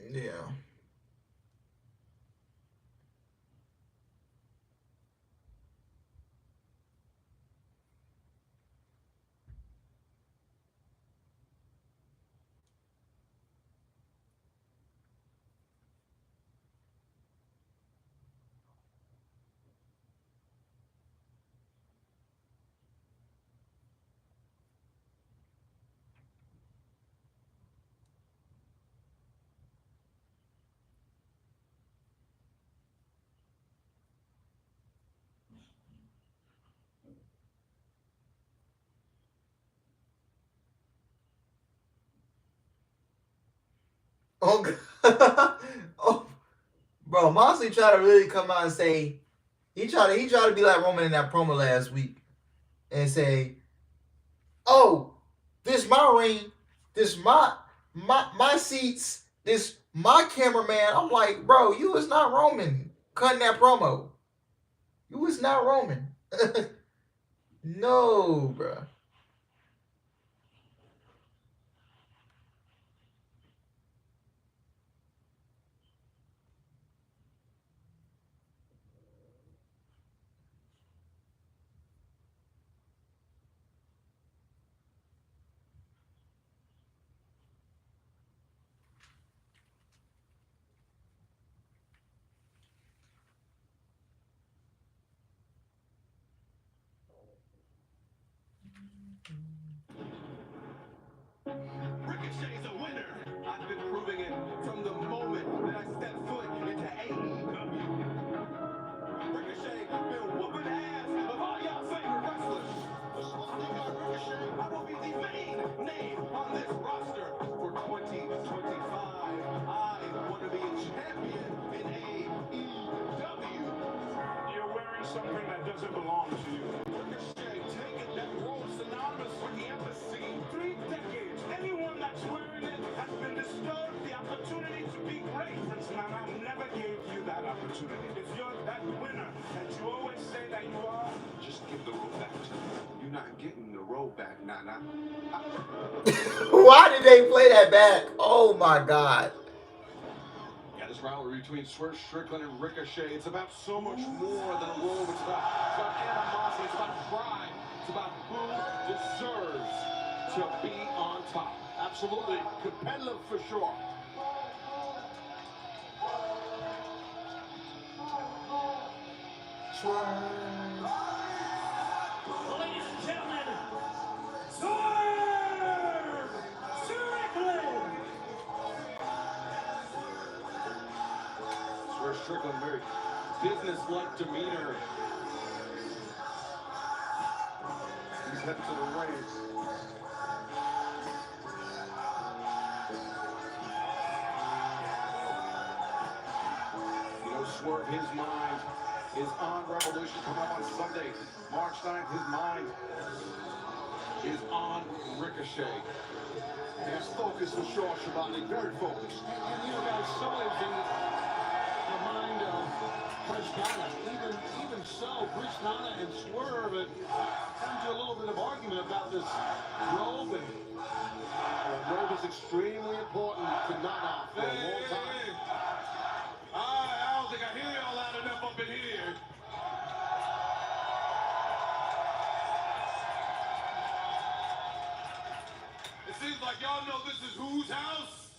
S1: yeah. Oh, oh, bro, Moxley tried to really come out and say he tried to be like Roman in that promo last week and say, "Oh, this my ring, this my seats, this my cameraman." I'm like, bro, you was not Roman cutting that promo. You was not Roman. No, bro.
S2: Ricochet's a winner. I've been proving it from the moment that I stepped foot into AEW. Ricochet been whooping ass of all y'all favorite wrestlers. I will be the main name on this roster for 2025. I want to be a champion in AEW.
S3: You're wearing something that doesn't belong to you.
S2: Ricochet taking that role synonymous with the embassy.
S3: 3 decades. Anyone that's wearing it has been disturbed the opportunity to be great. Prince Nana never gave you that opportunity. If you're that winner that you always say that you are,
S2: Just give the rope back to me. You're not getting the rope back, Nana.
S1: Why did they play that back? Oh my god.
S2: Yeah, this rivalry between Swerve Strickland and Ricochet, it's about so much more than a robe. It's about animosity, it's about pride, it's about who deserves to be on top. Absolutely competitive for sure.
S4: Ladies and gentlemen, Swerve Strickland!
S2: Swerve Strickland, very business-like demeanor. He's headed to the ring. You know, Swerve, his mind is on Revolution coming up on Sunday, March 9th. His mind is on Ricochet. He's focused for sure, Shivani, very focused.
S4: And you know, guys, so is the mind of Prince Nana. Even so, Prince Nana and Swerve had come to a little bit of argument about this robe. And
S2: The robe is extremely important to Nana for a like, y'all know this is whose house?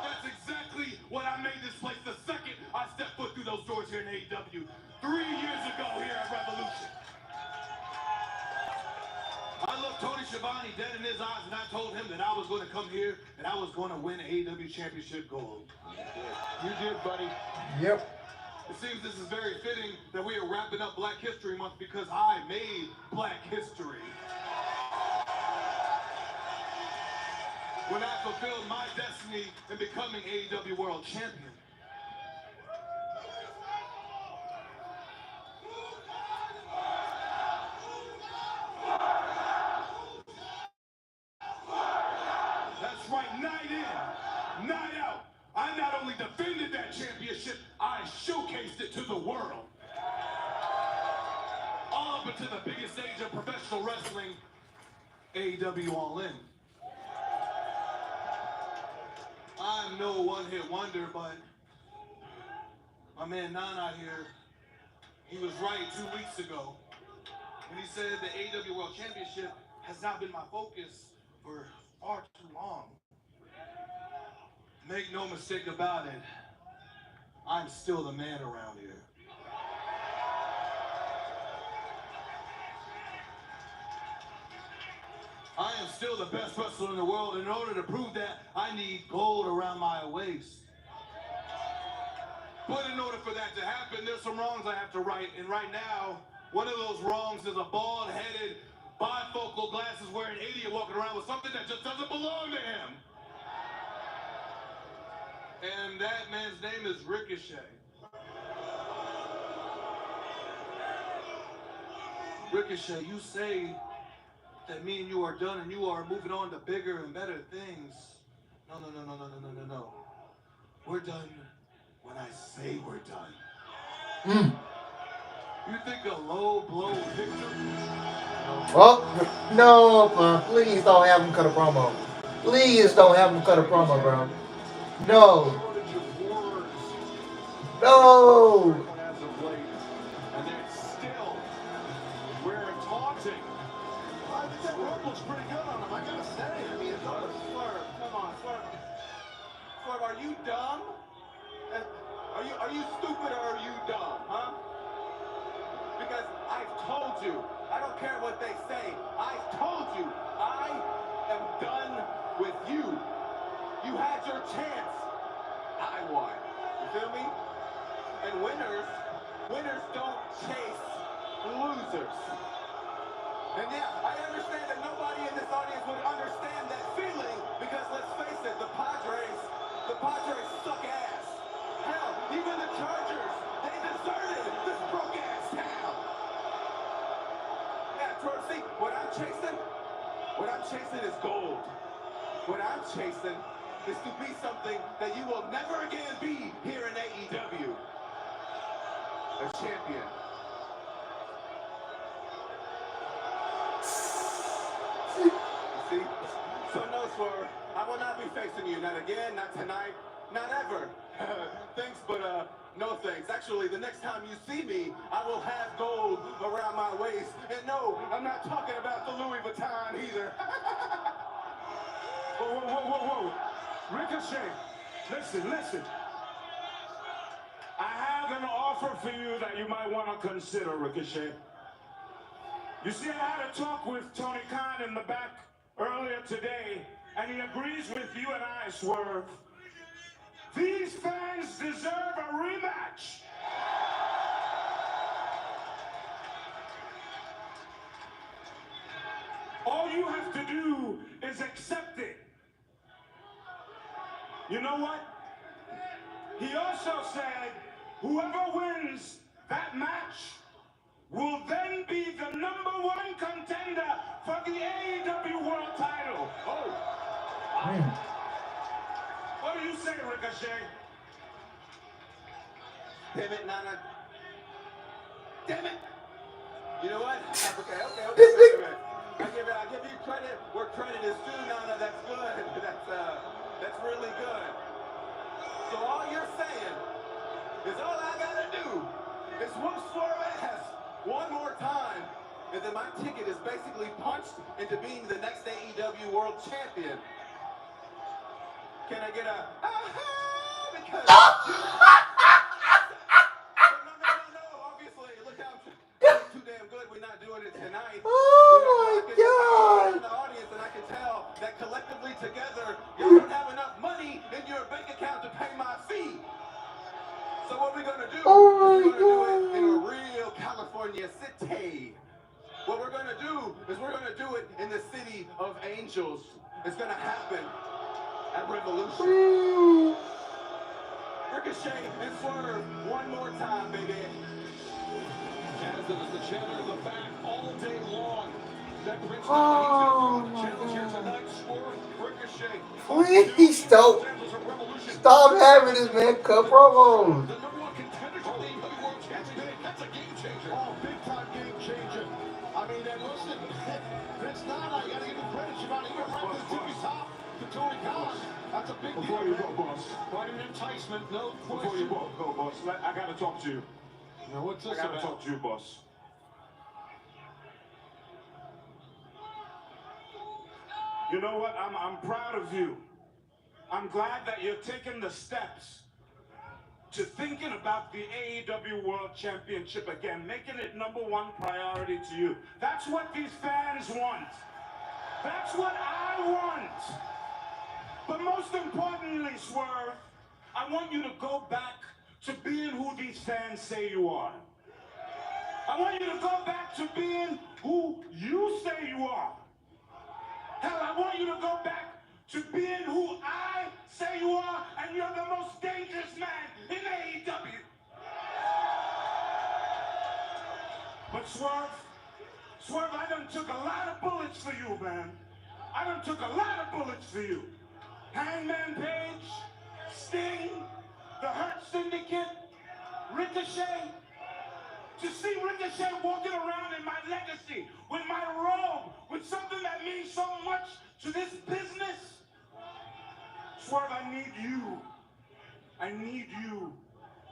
S2: That's exactly what I made this place the second I stepped foot through those doors here in AEW 3 years ago here at Revolution. I looked Tony Schiavone dead in his eyes and I told him that I was going to come here and I was going to win AEW Championship gold.
S4: You did, buddy.
S1: Yep.
S2: It seems this is very fitting that we are wrapping up Black History Month because I made Black history. When I fulfilled my destiny in becoming AEW World Champion. That's right, night in, night out. I not only defended that championship, I showcased it to the world. All up into the biggest stage of professional wrestling, AEW All In. I'm no one-hit wonder, but my man Nana here, he was right 2 weeks ago when he said the AEW World Championship has not been my focus for far too long. Make no mistake about it, I'm still the man around here. I am still the best wrestler in the world. In order to prove that, I need gold around my waist. But in order for that to happen, there's some wrongs I have to right. And right now, one of those wrongs is a bald-headed, bifocal glasses-wearing idiot walking around with something that just doesn't belong to him. And that man's name is Ricochet. Ricochet, you say that me and you are done and you are moving on to bigger and better things. No. We're done when I say we're done. You think a low blow victory?
S1: Oh, no, please don't have him cut a promo. Please don't have him cut a promo, bro. No. No.
S2: And they're still, we're taunting.
S3: I think that rope looks pretty good on him, I gotta say. I mean, it's all
S6: Swerve, come on, Swerve. Swerve, are you dumb? Are you stupid or are you dumb, huh? Because I've told you, I don't care what they say, I've told you, I am done with you. You had your chance. I won. You feel me? And winners don't chase losers. And yeah, I understand that nobody in this audience would understand that feeling because let's face it, the Padres suck ass. Hell, even the Chargers, they deserted this broke ass town. Yeah, see, what I'm chasing is gold. What I'm chasing is to be something that you will never again be here in AEW. A champion. See? So no, Swerve, I will not be facing you. Not again, not tonight, not ever. Thanks, but no thanks. Actually, the next time you see me, I will have gold around my waist. And no, I'm not talking about the Louis Vuitton either.
S2: Whoa. Ricochet, listen. I have an offer for you that you might want to consider, Ricochet. You see, I had a talk with Tony Khan in the back earlier today, and he agrees with you and I, Swerve. These fans deserve a rematch. All you have to do is accept it. You know what? He also said, whoever wins that match will then be the #1 contender for the AEW World title. Oh. What do you say, Ricochet?
S6: Damn it, Nana. Damn it. You know what? Okay. I give you credit where credit is due, Nana. That's good. That's really good. So all you're saying is all I gotta do is whoop Swerve ass one more time,
S10: and then my ticket is basically punched into being the next AEW World Champion. Can I get a aha? Because no, obviously, look how I'm too damn good. We're not doing it tonight.
S1: Oh my
S10: God! In
S1: God!
S10: the audience, and I can tell that collectively together, y'all don't have enough money in your bank account to pay my fee. So what we're gonna do is we're gonna do it in a real California city. What we're gonna do is we're gonna do it in the city of angels. It's gonna happen at Revolution. Ricochet and Swerve one more time, baby.
S4: As it is the chatter of the back all day long. That brings
S1: Oh
S4: the
S1: my
S4: challenge here
S1: God!
S4: tonight. Swerve, Ricochet.
S1: Please don't stop having this man cut promos.
S4: The number one contender for the AEW World Championship. That's a game changer.
S3: Oh, big time game changer. I mean, and listen, Vince Nana, you got to give him credit. Shivani, you're right to the tippy top to Tony Khan. That's a big deal.
S2: Before you go, boss.
S4: Quite an enticement, no question.
S2: Before you go, boss. I got to talk to you.
S4: Now, what's this
S2: I got to
S4: about?
S2: talk to you, boss. You know what? I'm proud of you. I'm glad that you're taking the steps to thinking about the AEW World Championship again, making it #1 priority to you. That's what these fans want. That's what I want. But most importantly, Swerve, I want you to go back to being who these fans say you are. I want you to go back to being who you say you are. Hell, I want you to go back to being who I say you are, and you're the most dangerous man in AEW. But Swerve, I done took a lot of bullets for you, man. I done took a lot of bullets for you. Hangman Page, Sting, the Hurt Syndicate, Ricochet. To see Ricochet walking around in my legacy, with my robe, with something that means so much to this business. Swerve, I need you. I need you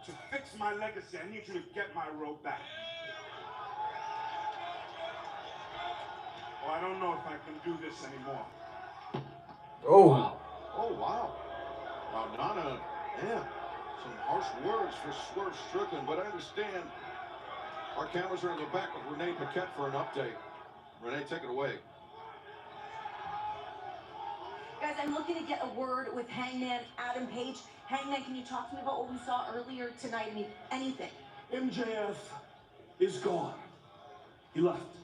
S2: to fix my legacy. I need you to get my robe back. Oh, I don't know if I can do this anymore.
S1: Oh.
S3: Wow. Oh, wow. Wow, Donna, yeah, some harsh words for Swerve Strickland, but I understand. Our cameras are in the back with Renee Paquette for an update. Renee, take it away.
S7: Guys, I'm looking to get a word with Hangman Adam Page. Hangman, can you talk to me about what we saw earlier tonight? I mean, anything.
S4: MJF is gone. He left.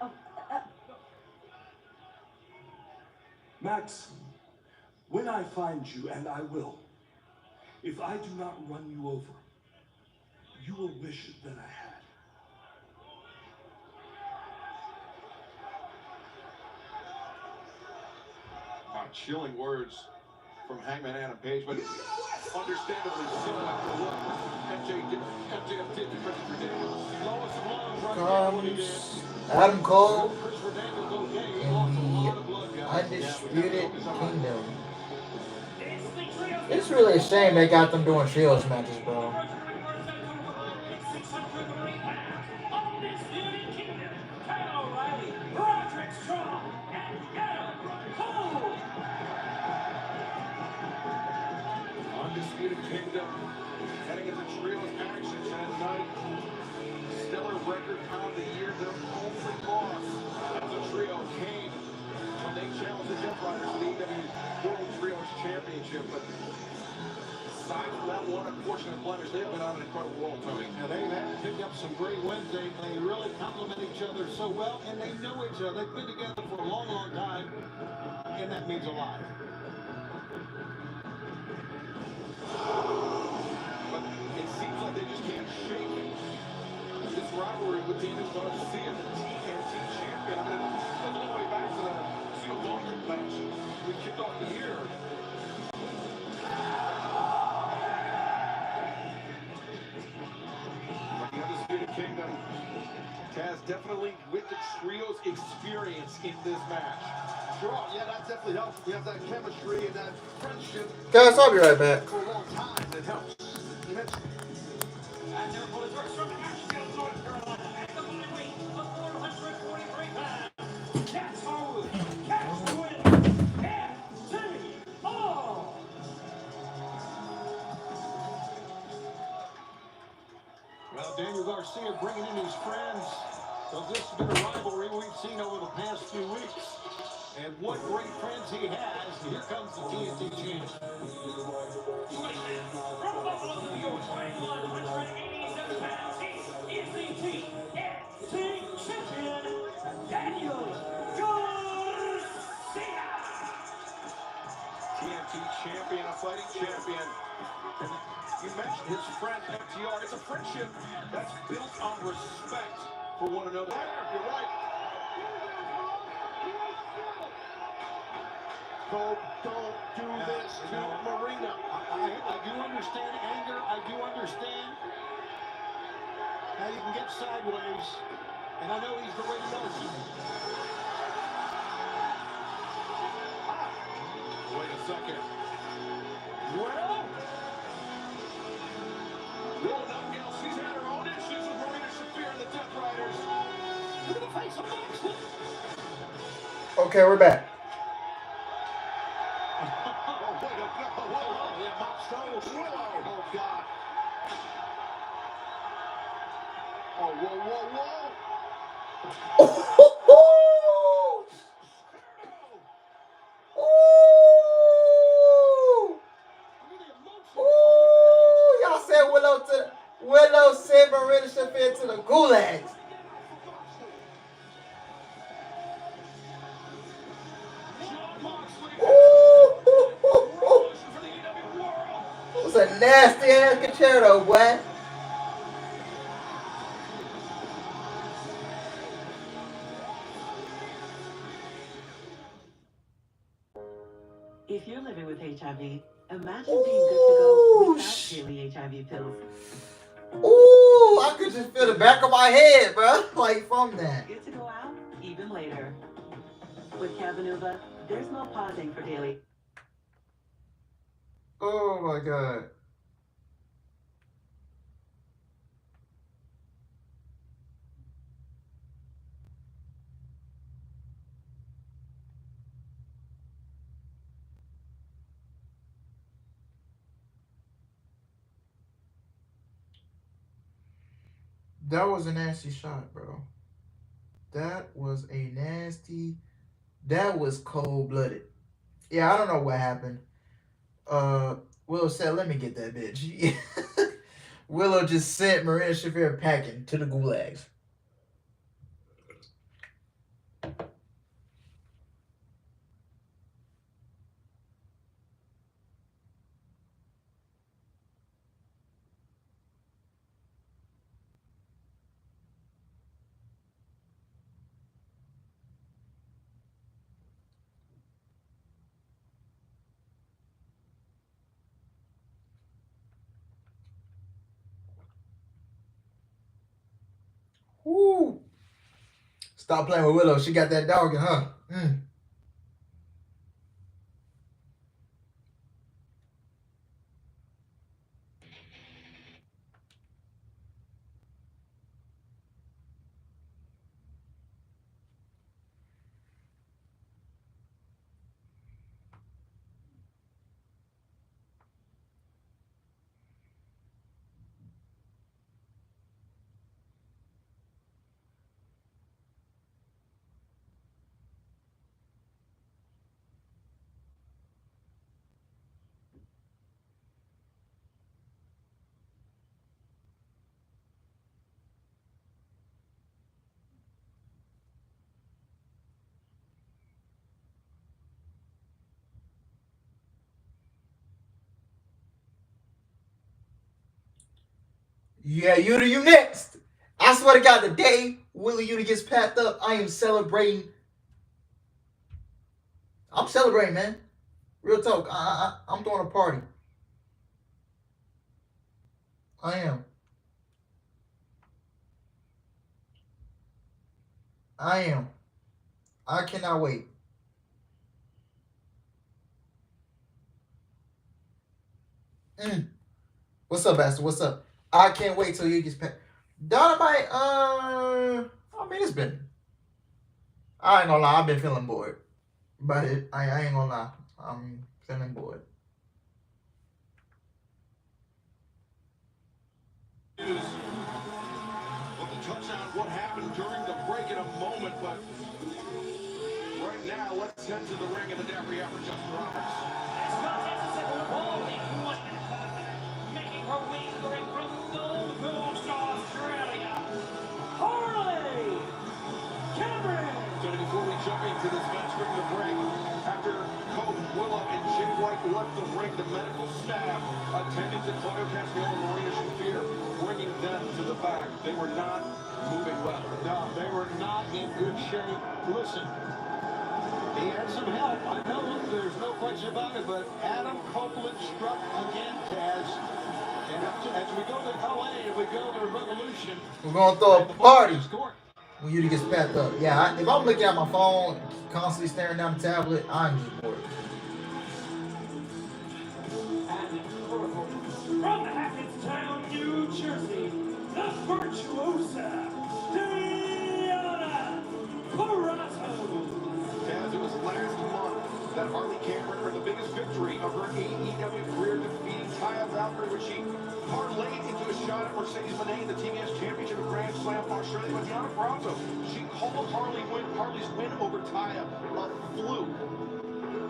S7: Oh,
S4: Max, when I find you, and I will, if I do not run you over, you will wish it that I had.
S3: Chilling words from Hangman Adam Page, but understandably so after what MJF did to Christopher Daniels.
S1: Comes Adam Cole in the Undisputed Kingdom. It's really a shame they got them doing trios matches, bro.
S3: Undisputed Kingdom heading into trios action tonight. Stellar record on the year. Their only loss as a trio came when they challenged the Death Riders for the AEW World Trios Championship. But aside from that one unfortunate blemish, they've been on an incredible roll, Tony.
S4: Now they've had to pick up some great wins. They really complement each other so well, and they know each other. They've been together for a long, long time, and that means a lot.
S3: But it seems like they just can't shake this rivalry with Daniels Garcia, the TNT champion. I mean, it goes all the way back to the Seal Dawkins match we kicked off the year. But the Undisputed Kingdom, Taz definitely with the trio's experience in this match.
S6: Sure, yeah, that definitely helps. We have that chemistry and that friendship.
S1: Guys, I'll be right back.
S6: For a long time, it helps. You mentioned.
S11: And their opponents are from Asheville, North Carolina, at the lightweight,
S4: Catch Harwood. Catch Quinn. F-T-O. Well, Daniel Garcia bringing in his friends. So this has been a rivalry we've seen over the past few weeks. And what great friends he has. Here comes the TNT champ. From Buffalo, New York, weighing 187 pounds, he is the TNT champion, Daniel Garcia.
S2: TNT champion, a fighting champion. And you mentioned his friend FTR. It's a friendship that's built on respect for one another. You're right. Cole, don't do this to Marina.
S4: I do understand anger. I do understand how you can get sideways. And I know he's the way to go.
S2: Wait a second.
S4: Well,
S2: Will Nightingale, she's had her own issues with Marina Shafir and the Death Riders.
S4: look at the face of Moxley.
S1: Okay, we're back.
S2: Oh, wait, whoa, yeah, Mox Willow. Oh, God. Oh, whoa.
S1: Y'all said Willow sent Marina Shafir to the gulags. It was a nasty ass concerto, boy.
S11: If you're living with HIV, imagine being good to go without daily HIV pills.
S1: Ooh, I could just feel the back of my head, bro. Like from that.
S11: Good to go out even later. With Cabenuva, there's no pausing for daily.
S1: Oh my God. That was a nasty shot, bro. That was cold-blooded. Yeah, I don't know what happened. Willow said, let me get that bitch. Willow just sent Marina Shafir packing to the gulags. Woo! Stop playing with Willow. She got that dog in her. Yeah, you next. I swear to God, the day Willie Yuta gets packed up, I am celebrating. I'm celebrating, man. Real talk. I'm throwing a party. I am. I cannot wait. What's up, Bastard? What's up? I can't wait till you gets packed. Dynamite, I mean, I ain't gonna lie, I've been feeling bored. But I ain't gonna lie, I'm feeling bored.
S2: Well, the touchdown, what happened during the break in a moment, but right now, let's head to the ring of the Dapper Yapper, Justin Roberts.
S4: As contest is holy woman, making her way to the ring from Gold Coast, Australia, Harley Cameron.
S2: So before we jump into this match during the break, after Coach Willow and Jay White left the ring, the medical staff attended to Claudio Castagnoli and Marina Shafir, bringing them to the back. They were not moving well.
S4: No, they were not in good shape. Listen, he had some help. I know there's no question about it, but Adam Copeland struck again, Taz. And as we go to LA and we go to Revolution,
S1: We're gonna throw a party when you gets packed up. Yeah, if I'm looking at my phone, constantly staring down the tablet, I'm just bored.
S4: From Hackettstown, New Jersey, the virtuosa, Diana Purrazzo.
S2: As it was last month that Harley Cameron earned the biggest victory of her AEW career, defeating Taya Valkyrie, which she parlayed into a shot at Mercedes Moné in the TBS Championship of Grand Slam Australia with Diana Purrazzo. She called Harley's win over Taya a fluke,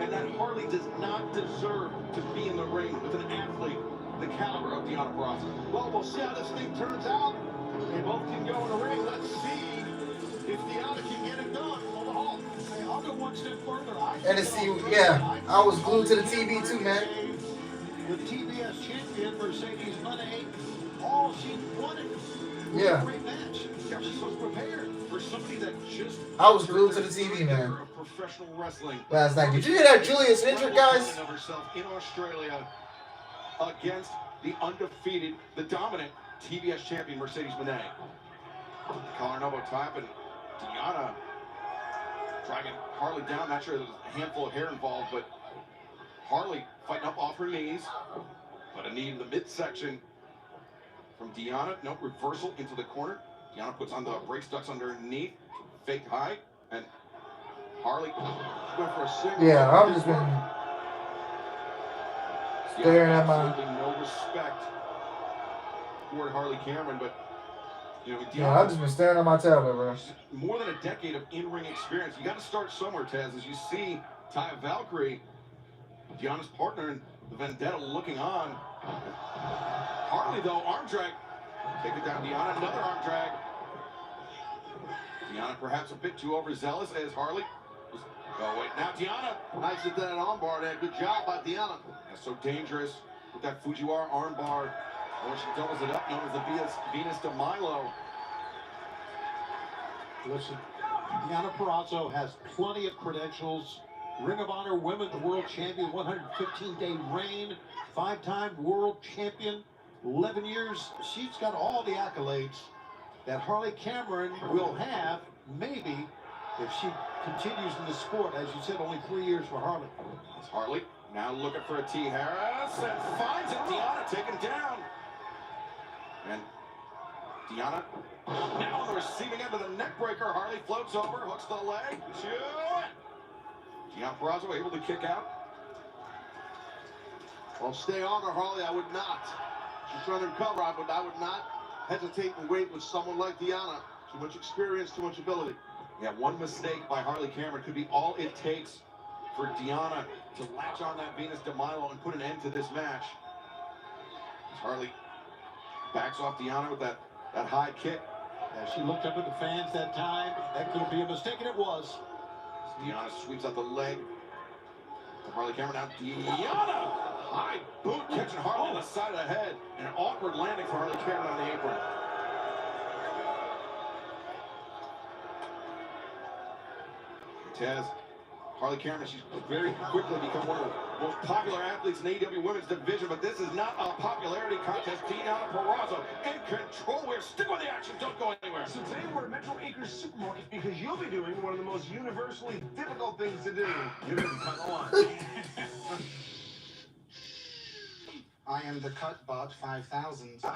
S2: and that Harley does not deserve to be in the ring with an athlete the caliber of Diana Purrazzo.
S3: Well, we'll see how this thing turns out. They both can go in the ring. Let's see if Diana can get it done. On the Hall.
S4: I'll go one step further.
S1: And to see, yeah, I was glued to the TV too, man.
S4: The TBS champion, Mercedes Moné, all she wanted was
S1: Yeah.
S4: a great match. She was prepared.
S2: For somebody that just
S1: I was glued to the TV, man.
S2: of professional wrestling
S1: Last night. Did you hear that Julius injured, guys?
S2: of herself in Australia against the undefeated, the dominant TBS champion Mercedes Moné. Collar and elbow tap, and Diana dragging Harley down. Not sure there was a handful of hair involved, but Harley fighting up off her knees, but a knee in the midsection from Diana. No, reversal into the corner. Diana puts on the brake ducks underneath, fake high, and Harley went for a single.
S1: Yeah, I've just been staring at my.
S2: Absolutely no respect for Harley Cameron, but you know,
S1: Yeah, I've just been staring at my tablet, bro.
S2: more than a decade of in-ring experience. You got to start somewhere, Taz. As you see Taya Valkyrie, Diana's partner in the Vendetta, looking on. Harley, though, arm drag. Take it down, Diana. Another arm drag. Diana perhaps a bit too overzealous as Harley. Oh, wait. Now Diana.
S3: Nice at that armbar there. Good job by Diana.
S2: That's so dangerous with that Fujiwara armbar. When she doubles it up, known as the Venus de Milo.
S4: Listen, Diana Purrazzo has plenty of credentials. Ring of Honor Women's World Champion, 115-day reign, 5-time world champion, 11 years. She's got all the accolades that Harley Cameron will have, maybe, if she continues in the sport. As you said, only 3 years for Harley.
S2: It's Harley now looking for a T. Harris and finds it. Diana taken down. And Diana now on the receiving end of the neck breaker. Harley floats over, hooks the leg. Diana Purrazzo able to kick out.
S3: Well, stay on her, Harley. I would not. She's trying to recover, but I would not hesitate and wait with someone like Diana. Too much experience, too much ability.
S2: Yeah, one mistake by Harley Cameron could be all it takes for Diana to latch on that Venus de Milo and put an end to this match. As Harley backs off Diana with that high kick.
S4: As she looked up at the fans that time, that could be a mistake, and it was.
S2: Diana sweeps out the leg. Harley Cameron now. Diana! High boot catching Harley on the side of the head. And an awkward landing for Harley Cameron on the apron. Taz, Harley Cameron, she's very quickly become one of the most popular athletes in AEW Women's Division, but this is not a popularity contest. Diana Purrazzo in control. We're stick with the action. Don't go anywhere.
S3: So today we're at Metro Acres Supermarket because you'll be doing one of the most universally difficult things to do. You're going to cut on.
S12: I am the cut bot 5000.
S6: I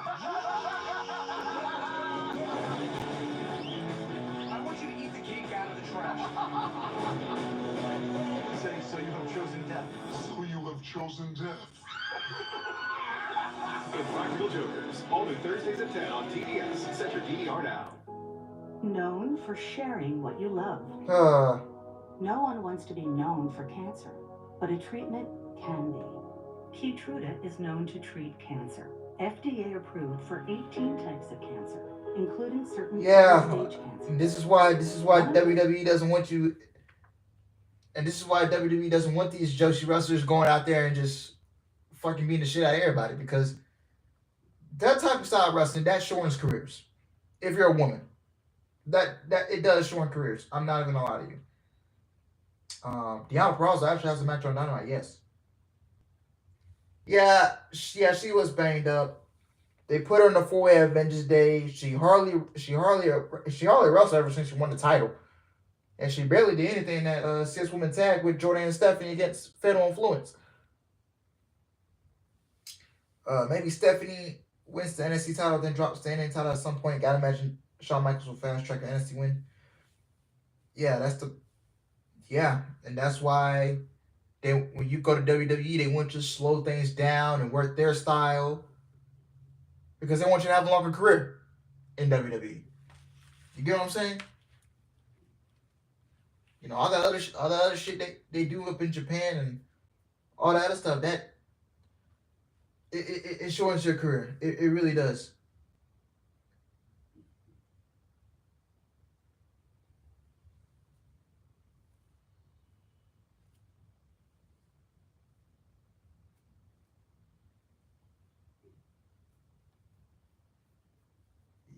S6: want you to eat the cake out of the trash.
S3: chosen death.
S2: Impractical Jokers, all new Thursdays at 10 on TBS. Set your DVR now.
S11: Known for sharing what you love. No one wants to be known for cancer, but a treatment can be. Keytruda is known to treat cancer. FDA approved for 18 types of cancer, including certain stage cancer.
S1: This is why WWE doesn't want you, and this is why WWE doesn't want these Joshi wrestlers going out there and just fucking beating the shit out of everybody, because that type of style of wrestling, that shortens careers. If you're a woman, that it does shorten careers. I'm not even gonna lie to you. Deonna Purrazzo actually has a match on Dynamite. Yes. Yeah, she was banged up. They put her in the 4-way Avengers Day. She hardly wrestled ever since she won the title, and she barely did anything in that 6-woman tag with Jordan and Stephanie against Fatal Influence. Maybe Stephanie wins the NXT title, then drops the NXT title at some point. Gotta imagine Shawn Michaels will fast track an NXT win. And that's why when you go to WWE, they want you to slow things down and work their style, because they want you to have a longer career in WWE. You get what I'm saying? You know, all that other shit they do up in Japan and all that other stuff, that it shortens your career. It really does.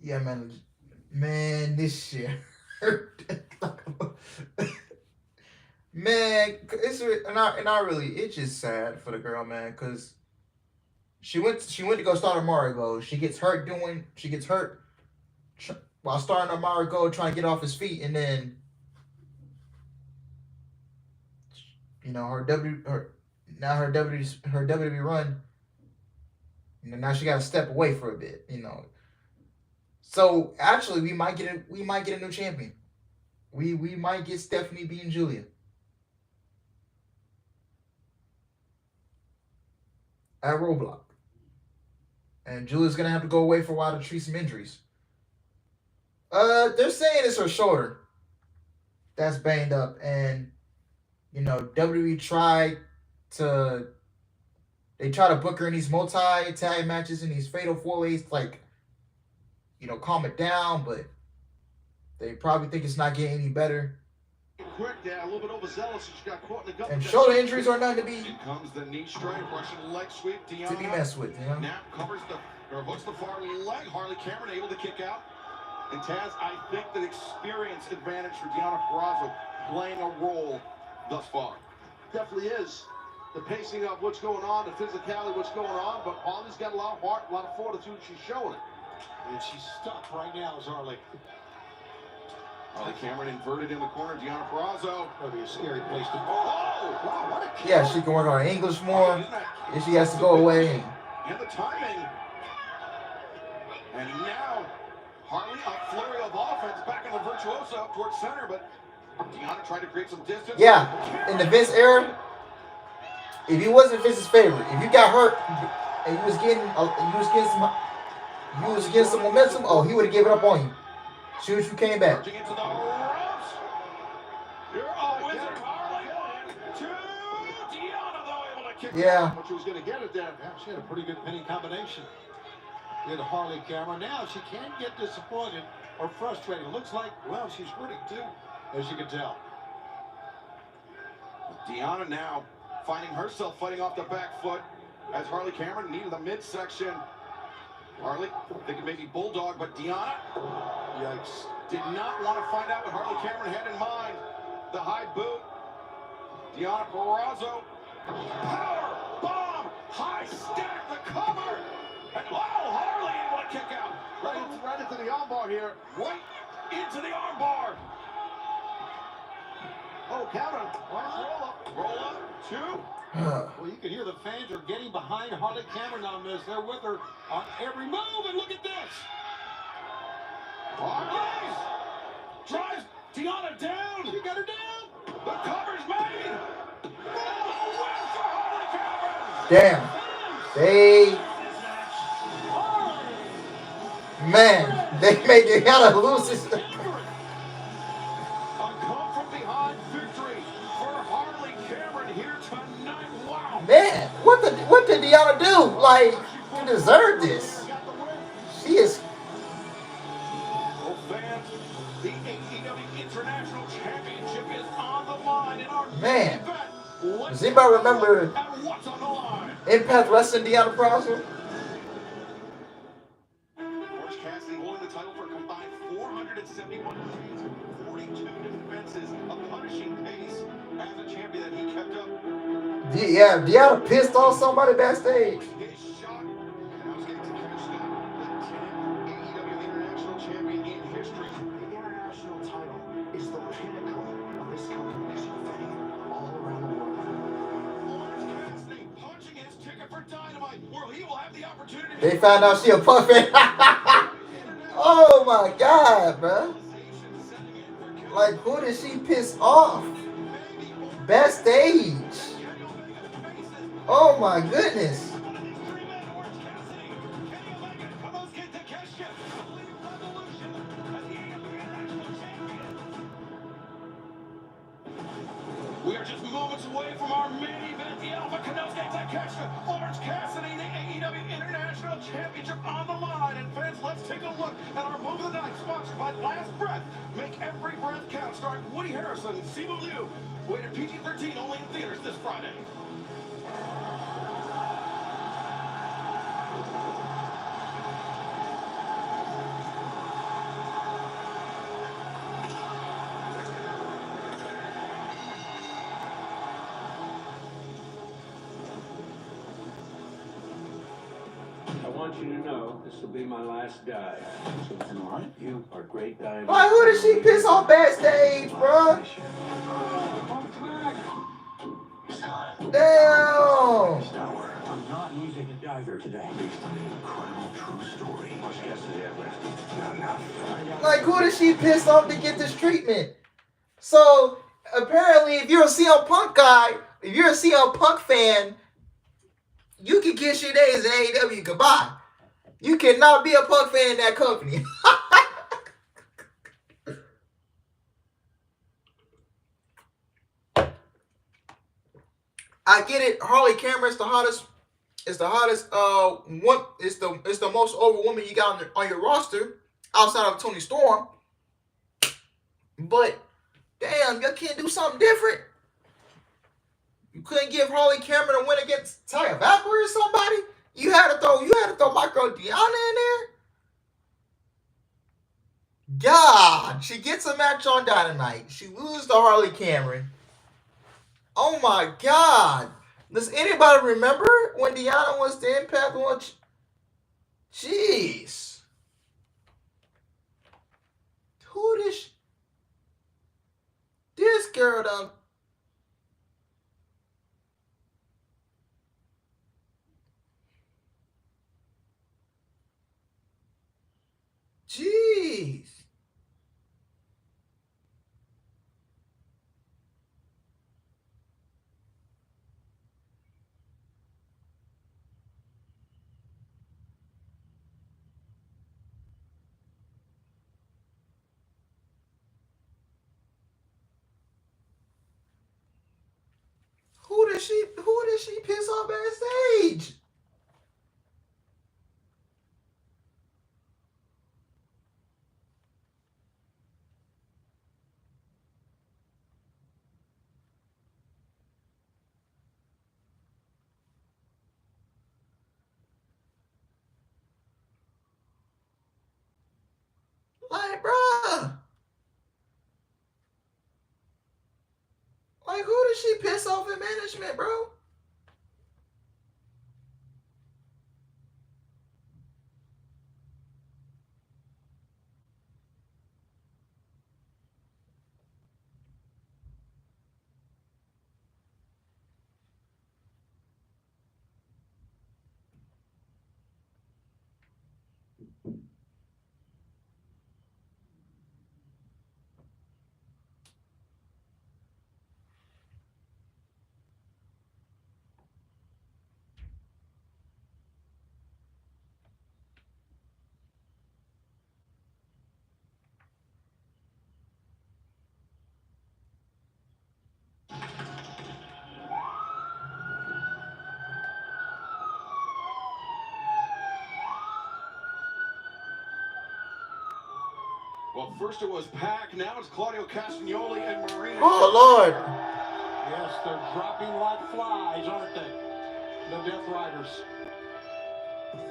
S1: Yeah, man, this shit. Man, it's just sad for the girl, man, because she went to go start a Mario Go. She gets hurt while starting a Mario Go, trying to get off his feet, and then her WWE run. Now she got to step away for a bit. So actually, we might get a new champion. We might get Stephanie beating Julia at Roadblock, and Julia's gonna have to go away for a while to treat some injuries. They're saying it's her shoulder that's banged up, and WWE try to book her in these multi-tag matches and these fatal 4-ways, calm it down, but they probably think it's not getting any better.
S3: Quick there, a little bit overzealous. She got caught in the gut.
S1: And shoulder injuries are not to be
S3: comes the knee strike, Russian leg sweep. Deonna
S1: to be messed with.
S3: Now covers hooks the far leg. Harley Cameron able to kick out. And Taz, I think that experience advantage for Deonna Purrazzo playing a role thus far. Definitely is. The pacing of what's going on, the physicality, what's going on. But Harley's got a lot of heart, a lot of fortitude. She's showing it.
S4: And she's stuck right now, is Harley.
S3: Harley Cameron inverted in the corner. Deonna Purrazzo.
S4: That'll be a scary place to go. Oh, wow, what a kick.
S1: Yeah, she can work on her English more if she has to go away.
S3: And the timing. And now, Harley, a flurry of offense back in the virtuoso towards center, but Deonna tried to create some distance.
S1: Yeah, in the Vince era, if he wasn't Vince's favorite, if you got hurt and you was getting some momentum, oh, he would have given up on you. Soon as you came back.
S3: Into the ropes. You're a wizard, Harley. To Deonna, though, able to kick
S1: Yeah.
S3: But she was going to get it there.
S4: Yeah, she had a pretty good pinning combination. Did Harley Cameron. Now she can't get disappointed or frustrated. Looks like, well, she's hurting too, as you can tell.
S3: Deonna now finding herself fighting off the back foot as Harley Cameron needed the midsection. Harley thinking maybe bulldog, but Deonna, yikes, did not want to find out what Harley Cameron had in mind. The high boot. Deonna Purrazzo, power bomb, high stack, the cover, and Harley able to kick out. Right into the armbar here. Right into the armbar. Oh, counter. Roll up. 2.
S4: Well, you can hear the fans are getting behind Harley Cameron on this. They're with her on every move, and look at this.
S3: Harley drives Deonna down.
S4: She got her down.
S3: The cover's made. Oh, win for Harley Cameron.
S1: Damn. They made Deanna lose this.
S2: A come from behind victory for Harley Cameron here tonight. Wow.
S1: Man, what did Deanna do? Like, to deserve this? She is.
S2: Well, fans, the AEW International Championship is on the line in our
S1: Man.
S2: event.
S1: Does anybody remember
S2: What's on the line?
S1: Impact Wrestling Deanna Praza?
S2: Orange Cassidy holding the title for a combined 471 defeats, 42 defenses, a punishing pace as a champion that he kept up.
S1: Yeah, Deanna pissed off somebody backstage.
S2: His shot, and I was getting to catch that, the 10th AEW International Champion in history.
S5: The international title is the pinnacle of this company's fame all around the world.
S2: Orange Cassidy punching his ticket for Dynamite, where he will have the opportunity.
S1: They found out she a puffin. Oh my God, bro. Like, who did she piss off? Backstage. Oh my goodness.
S2: We are just moments away from our main event, the Alpha Kenosuke Takeshita, Orange Cassidy, the AEW International Championship on the line. And fans, let's take a look at our move of the night, sponsored by Last Breath. Make every breath count, starring Woody Harrelson and Simu Liu. Rated PG-13, only in theaters this Friday.
S4: I want you to know this will be my last dive. So tonight, you are great divers.
S1: Like, who did she piss off backstage, bro? Damn.
S4: I'm not using a diver today. Based on an incredible true story. Much yesterday I left. Not enough.
S1: Like, who did she piss off to get this treatment? So, apparently, if you're a CM Punk guy, if you're a CM Punk fan, you can kiss your days in AEW goodbye. You cannot be a Punk fan in that company. I get it. Harley Cameron's the hottest. It's the hottest. One. It's the most over woman you got on your roster outside of Toni Storm. But damn, you can't do something different. You couldn't give Harley Cameron a win against Taya Valkyrie or somebody. You had to throw my girl Deanna in there. God, she gets a match on Dynamite. She loses to Harley Cameron. Oh my God. Does anybody remember when Deanna was the Impact one? Jeez. Who this? This girl done. Jeez. Who did she piss off backstage? Like, bruh. Like, who did she piss off in management, bro?
S2: Well, first it was Pac, now it's Claudio Castagnoli and Marina.
S1: Oh, Lord.
S4: Yes, they're dropping like flies, aren't they? The Death Riders.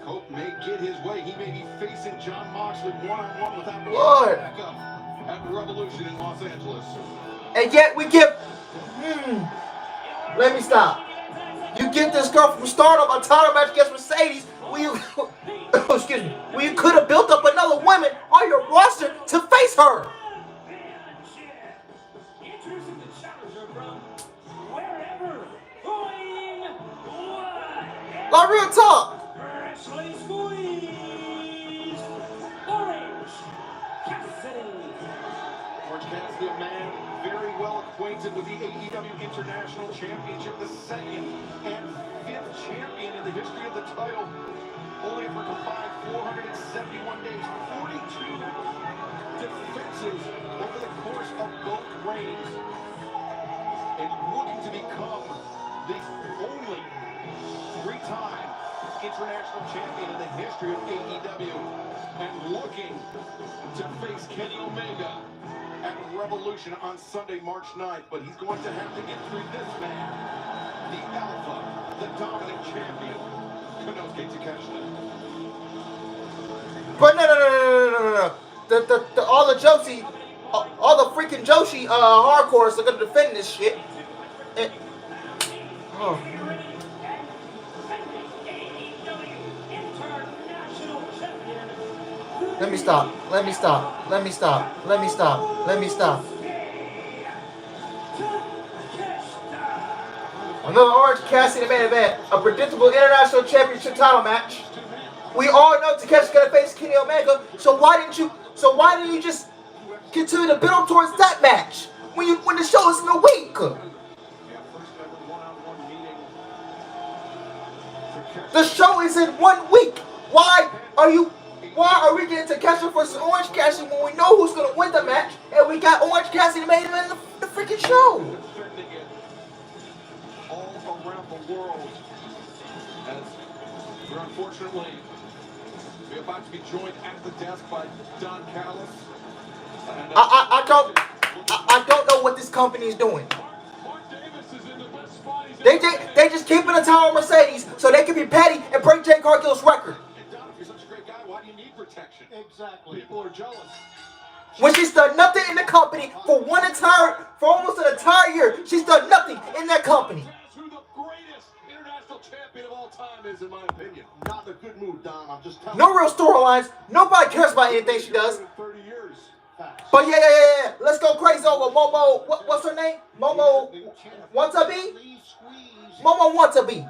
S2: Cope may get his way. He may be facing John Moxley one-on-one without
S1: Lord.
S2: backup at Revolution in Los Angeles.
S1: And yet we give... Let me stop. You get this girl from Stardom a title match against Mercedes. Excuse me. You could have built up another woman on your roster to face her. Like real talk.
S2: Orange Cassidy, a man very well acquainted with the AEW International Championship, the second and fifth champion in the history of the title. Only for combined 471 days, 42 defenses over the course of both reigns, and looking to become the only three-time international champion in the history of AEW, and looking to face Kenny Omega at Revolution on Sunday, March 9th. But he's going to have to get through this man, the Alpha, the dominant champion, Konosuke Takeshita.
S1: But no. All the Joshi, all the freaking Joshi hardcores are gonna defend this shit. And, oh. Let me stop. Another Orange Cassidy main event, a predictable international championship title match. We all know Takeshi's gonna face Kenny Omega, so why didn't you just continue to build towards that match when the show is in a week? The show is in 1 week. Why are we getting Takeshi versus Orange Cassidy when we know who's gonna win the match and we got Orange Cassidy main event in the freaking show?
S2: All around the world, as we're unfortunately about to be joined at the desk by Don Callis.
S1: I don't know what this company is doing. They just keeping a time on Mercedes so they can be petty and break Jay Cargill's record.
S2: And Don, if you're such a great guy, why do you need protection?
S4: Exactly. People are jealous.
S1: When she's done nothing in the company for almost an entire year, she's done nothing in that company.
S2: That's who the greatest international champion of all time is, in my opinion.
S3: Not in a good mood, Don. I'm just telling
S1: No real storylines. Nobody cares about anything she does.
S2: 30 years.
S1: But yeah. Let's go crazy over Momo. What's her name? Momo Wantabe? Momo Wantabe.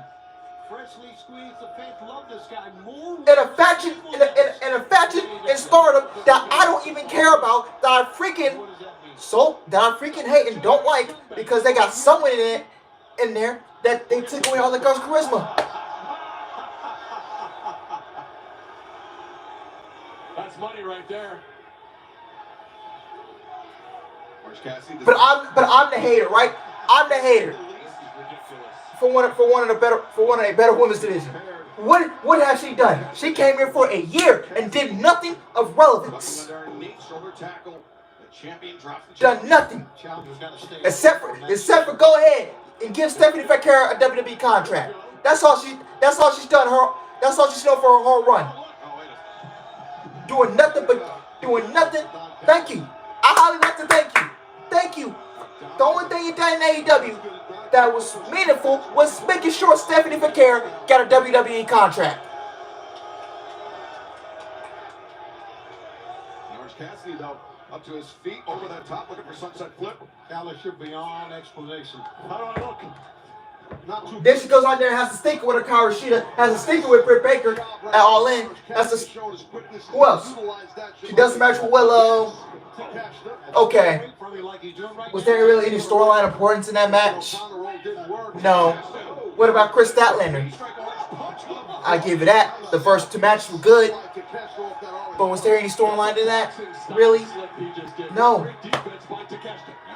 S4: Freshly squeezed, the fans love this guy more.
S1: In a faction in Stardom that I don't even care about, that I freaking hate and don't like because they got someone in there that they took away all the girls' charisma.
S4: That's money right there.
S1: But I'm the hater, right? I'm the hater for one of the better women's division. What has she done? She came here for a year and did nothing of relevance. Done nothing. Except for go ahead and give Stephanie Fekera a WWE contract. That's all she's done. That's all she's done for her whole run. Doing nothing. Thank you. I highly like to thank you. The only thing you done in AEW that was meaningful was making sure Stephanie Fekera got a WWE contract.
S2: Orange Cassidy, though, up to his feet, over the top, looking for sunset flip.
S4: Callis, you're beyond explanation. How do I look?
S2: Not too.
S1: Then she goes on there and has a stinker with her Rashida, has a stinker with Britt Baker at All In. Who else? She doesn't match with Willow. Okay. Was there really any storyline importance in that match? No. What about Chris Statlander? I give it that. The first two matches were good. But was there any storyline in that? Really? No.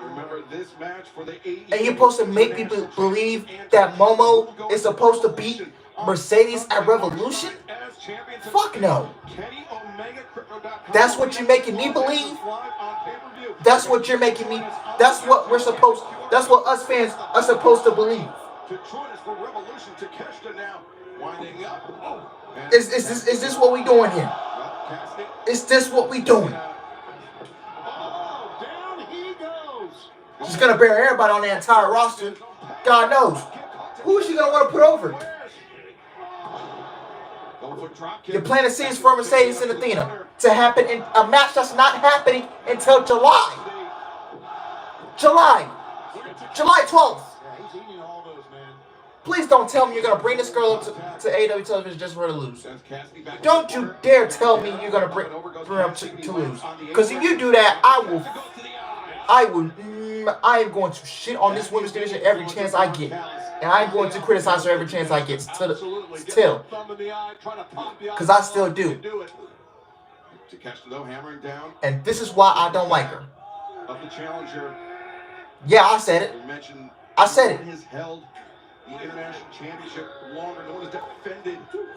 S2: Remember this match for the AEW.
S1: And you're supposed to make people believe that Momo is supposed to beat Mercedes at Revolution? Fuck no.
S2: Kenny Omega
S1: That's what you're making me believe? That's what you're making me. That's what we're supposed. That's what us fans are supposed to believe. Is this what we doing here? Is this what we doing? She's gonna bear everybody on the entire roster. God knows. Who is she gonna want to put over? You're planting seeds for Mercedes and Athena to happen in a match that's not happening until July. July 12th. Please don't tell me you're going to bring this girl up to AEW television just for her to lose. Don't you dare tell me you're going to bring her up to lose. Because if you do that, I am going to shit on this women's division every chance I get. And I'm going to criticize her every chance I get. Still. Because I still do. And this is why I don't like her. Yeah, I said it. I said it.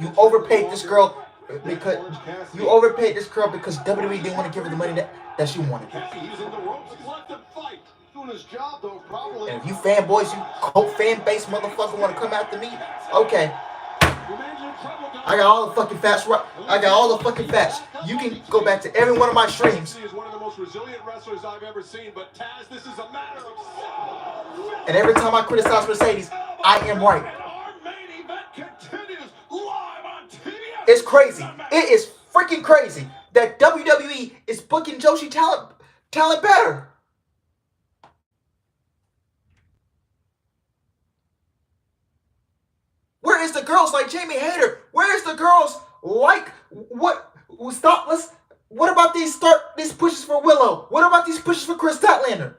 S1: You overpaid this girl because WWE didn't want to give her the money that she wanted. And if you fanboys, you cult fan base motherfucker want to come after me, okay. I got all the fucking facts right. I got all the fucking facts. You can go back to every one of my streams. And every time I criticize Mercedes, I am right. It's crazy. It is freaking crazy that WWE is booking Joshi talent better. Where is the girls like Jamie Hayter? Where is the girls like what? Stop. What about these pushes for Willow? What about these pushes for Chris Statlander?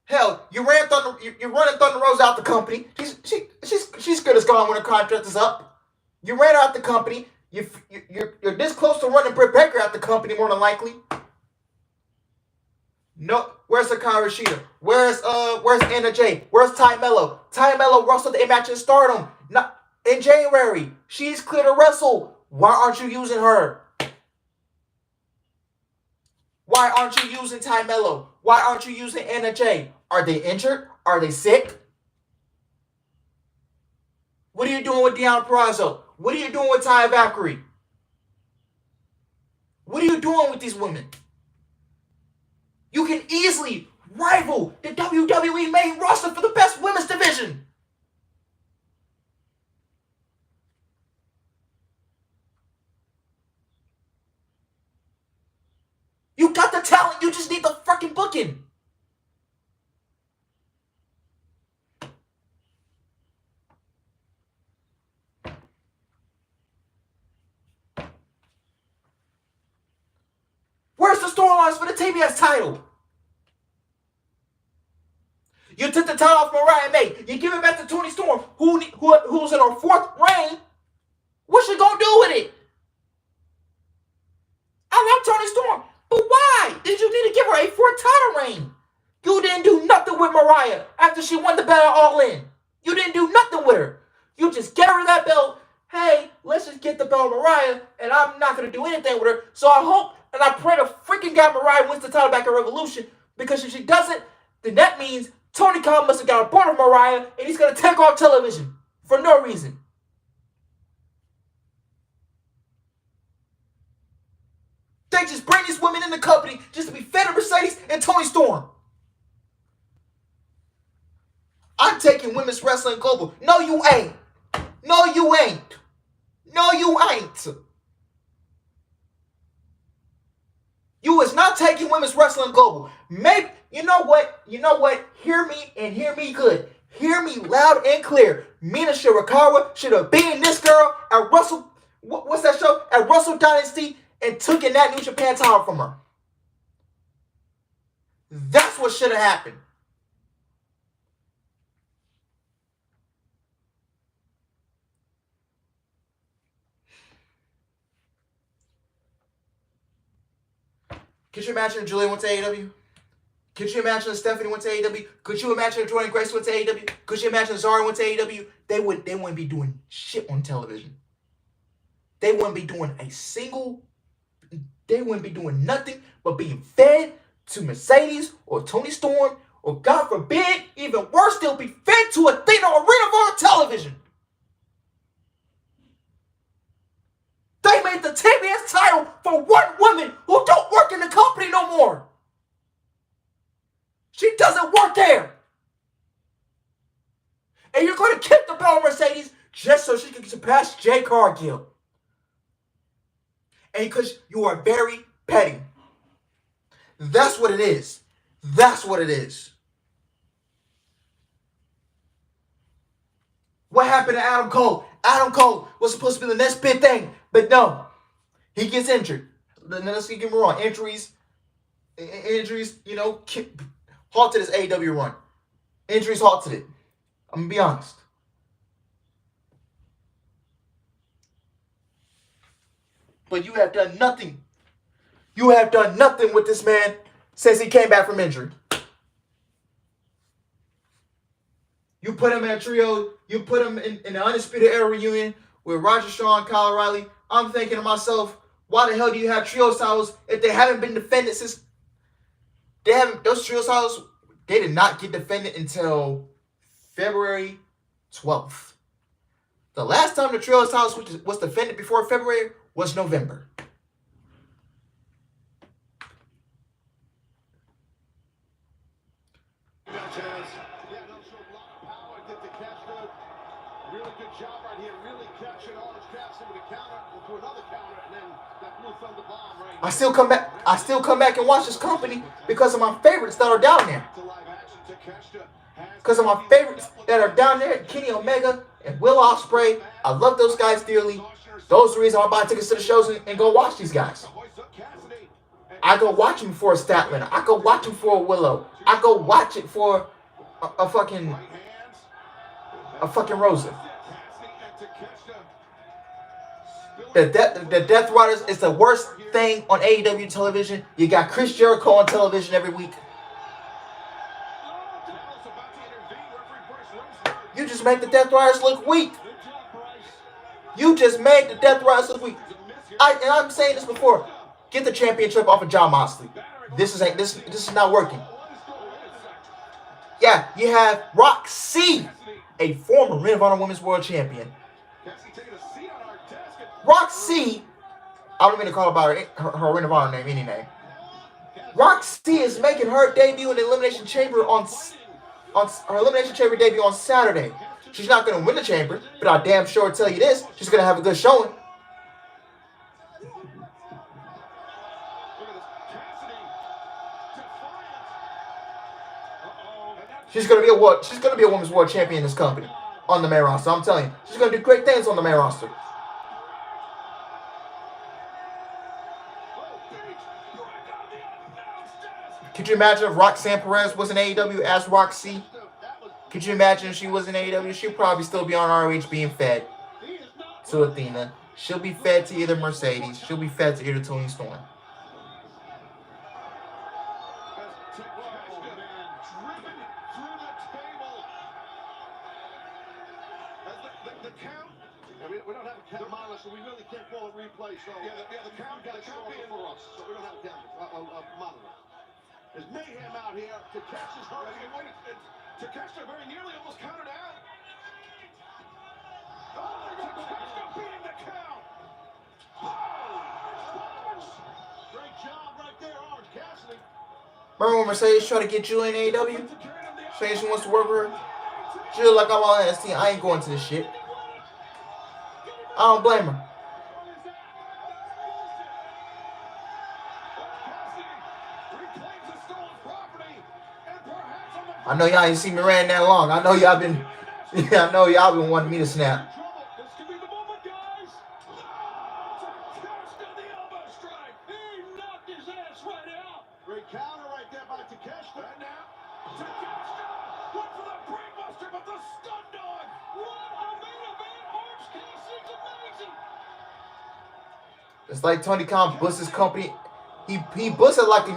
S1: Hell, you're running Thunder Rosa out the company. She's good as gone when her contract is up. You ran her out the company. You're this close to running Britt Baker out the company more than likely. No, where's Hikaru Shida? Where's Anna Jay? Where's Ty Mello? Ty Mello wrestled a match in Stardom in January. She's clear to wrestle. Why aren't you using her? Why aren't you using Ty Mello? Why aren't you using Anna Jay? Are they injured? Are they sick? What are you doing with Deonna Purrazzo? What are you doing with Taya Valkyrie? What are you doing with these women? You can easily rival the WWE main roster for the best women's division. You got the talent, you just need the freaking booking. Where's the storylines for the TBS title? You took the title off Mariah May. You give it back to Toni Storm, who's in her fourth reign. What's she gonna do with it? I love Toni Storm, but why did you need to give her a fourth title reign? You didn't do nothing with Mariah after she won the battle All In. You didn't do nothing with her. You just gave her that belt. Hey, let's just get the belt Mariah, and I'm not gonna do anything with her. So I hope and I pray to freaking God Mariah wins the title back at Revolution, because if she doesn't, then that means Tony Khan must have got a board of Mariah and he's going to take off television for no reason. They just bring these women in the company just to be fed to Mercedes and Toni Storm. I'm taking Women's Wrestling Global. No, you ain't. No, you ain't. No, you ain't. You is not taking Women's Wrestling Global. Maybe, you know what? Hear me and hear me good. Hear me loud and clear. Mina Shirakawa should have beaten this girl at what's that show? At Wrestle Dynasty and took in that New Japan title from her. That's what should have happened. Could you imagine if Julia went to AEW? Could you imagine if Stephanie went to AEW? Could you imagine if Jordan Grace went to AEW? Could you imagine if Zara went to AEW? They wouldn't be doing shit on television. they wouldn't be doing nothing but being fed to Mercedes or Tony Storm, or God forbid, even worse, they'll be fed to Athena or Ring of Honor television. They made the TBS title for one woman who don't work in the company no more. She doesn't work there. And you're going to kick the bell on Mercedes just so she can surpass Jay Cargill. And because you are very petty. That's what it is. That's what it is. What happened to Adam Cole? Adam Cole was supposed to be the next big thing, but no. He gets injured. Let's get me wrong. Injuries, halted his AEW run. Injuries halted it. I'm going to be honest. But you have done nothing. You have done nothing with this man since he came back from injury. You put him in a trio. You put him in the Undisputed Era reunion with Roger Shaw and Kyle O'Reilly. I'm thinking to myself, why the hell do you have trio titles if they haven't been defended since? Those trio titles, they did not get defended until February 12th. The last time the trio titles was defended before February was November.
S3: Really good job right here, really catching Orange Cassidy with a counter, into another counter, and then that Blue Thunder bomb right.
S1: I still come back and watch this company because of my favorites that are down there. Because of my favorites that are down there, Kenny Omega and Will Ospreay. I love those guys dearly. Those are the reasons I buy tickets to the shows and go watch these guys. I go watch them for a Statlander. I go watch them for a Willow. I go watch it for a fucking Rosa. The Death Riders is the worst thing on AEW television. You got Chris Jericho on television every week. You just made the Death Riders look weak. You just made the Death Riders look weak. I'm saying this before. Get the championship off of Jon Moxley. This is not working. Yeah, you have Roxy, a former Ring of Honor Women's World Champion. Roxy, I don't mean to call her by her Ring of Honor name, any name. Roxy is making her debut in the Elimination Chamber on her Elimination Chamber debut on Saturday. She's not going to win the Chamber, but I damn sure tell you this, she's going to have a good showing. She's gonna be a women's world champion in this company on the main roster. I'm telling you, she's gonna do great things on the main roster. Could you imagine if Roxanne Perez was in AEW as Roxy? Could you imagine if she was in AEW? She'd probably still be on ROH being fed to Athena. She'll be fed to either Mercedes. She'll be fed to either Tony Storm.
S3: We don't have a count monitor, so we really can't call a replay. So the count got to show up for us, so we don't have a monitor. There's mayhem out here. Takeshi's hurt. Takeshi very nearly almost counted out. Oh, Takeshita beating the count. Great job right there, Orange Cassidy.
S1: Remember when Mercedes tried to get you in AEW? Saying she wants to work with her? She look like I'm on NXT. I ain't going to this shit. I don't blame her. I know y'all ain't seen me ran that long. I know y'all been wanting me to snap.
S3: Great counter right there by Takeshita. And now Takeshita went for the brainbuster, but the stun dog. What a main event! Orange Cassidy's amazing.
S1: It's like Tony Khan busts his company. He busts it like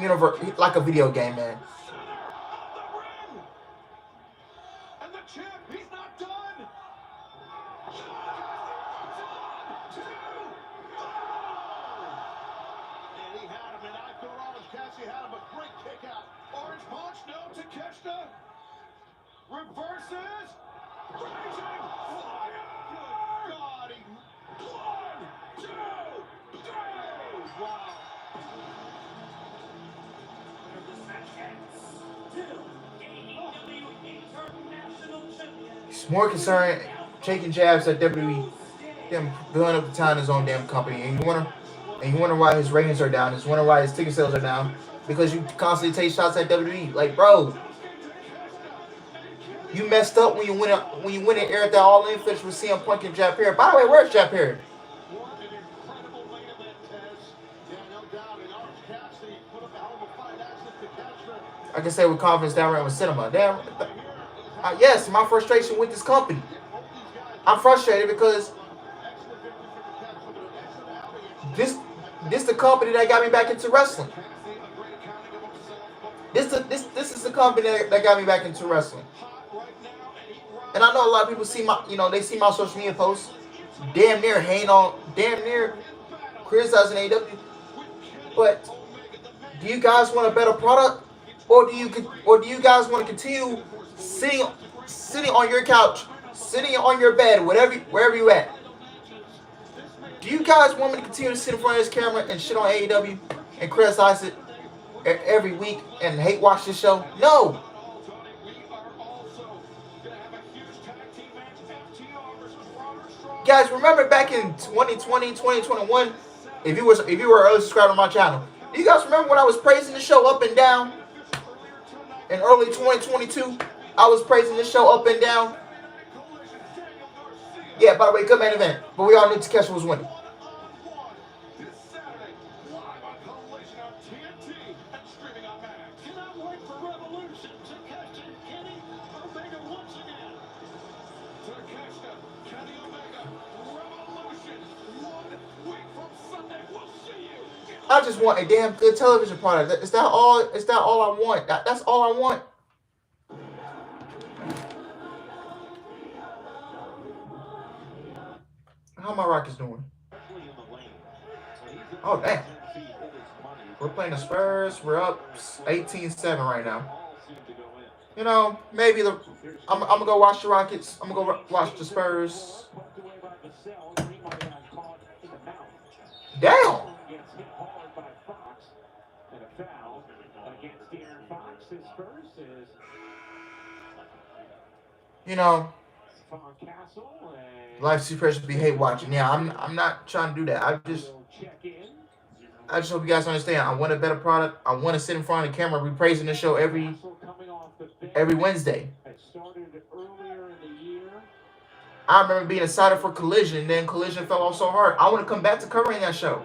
S1: a video game, man.
S3: And the champ, he's not done.
S2: Reverses. Rising. Fire. Good God. 1, 2, 3. Wow.
S1: He's more concerned taking jabs at WWE, them building up the talent in his own damn company. And you wonder why his ratings are down. You wonder why his ticket sales are down. Because you constantly take shots at WWE. Like, bro, you messed up when you went and aired that All-In finish with CM Punk and Jack Perry. By the way, where's Jack Perry?
S2: What an incredible main event, Tez. Yeah, no doubt. And Orange Cassidy put up a hell of a fight, actually, to catch her.
S1: I can say with confidence that ran with cinema. Damn. Yes, my frustration with this company. I'm frustrated because this the company that got me back into wrestling. This is the company that got me back into wrestling. And I know a lot of people see they see my social media posts, damn near criticizing AEW. But do you guys want a better product, or do you guys want to continue sitting on your couch, sitting on your bed, wherever you at? Do you guys want me to continue to sit in front of this camera and shit on AEW and criticize it every week and hate watch this show? No. Guys, remember back in 2020, 2021, if you were an early subscriber to my channel, do you guys remember when I was praising the show up and down? In early 2022, I was praising the show up and down. Yeah, by the way, good main event. But we all knew Takeshita was winning. I just want a damn good television product. Is that all I want? That's all I want. How my Rockets doing? Oh, damn. We're playing the Spurs. We're up 18-7 right now. You know, maybe I'm going to go watch the Rockets. I'm going to go watch the Spurs. Damn. You know, life's too precious to be hate watching. Yeah, I'm not trying to do that. I just hope you guys understand. I want a better product. I want to sit in front of the camera, be praising the show every Wednesday. I remember being excited for Collision, and then Collision fell off so hard. I want to come back to covering that show.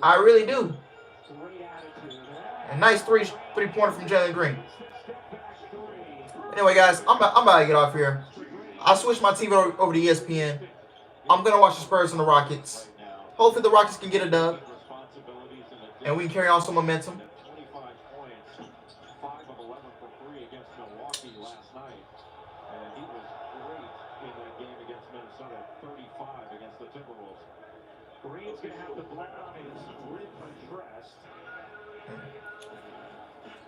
S1: I really do. A nice three-pointer from Jalen Green. Anyway, guys, I'm about to get off here. I switched my TV over to ESPN. I'm going to watch the Spurs and the Rockets. Hopefully the Rockets can get a dub. And we can carry on some momentum.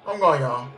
S1: I'm going, y'all.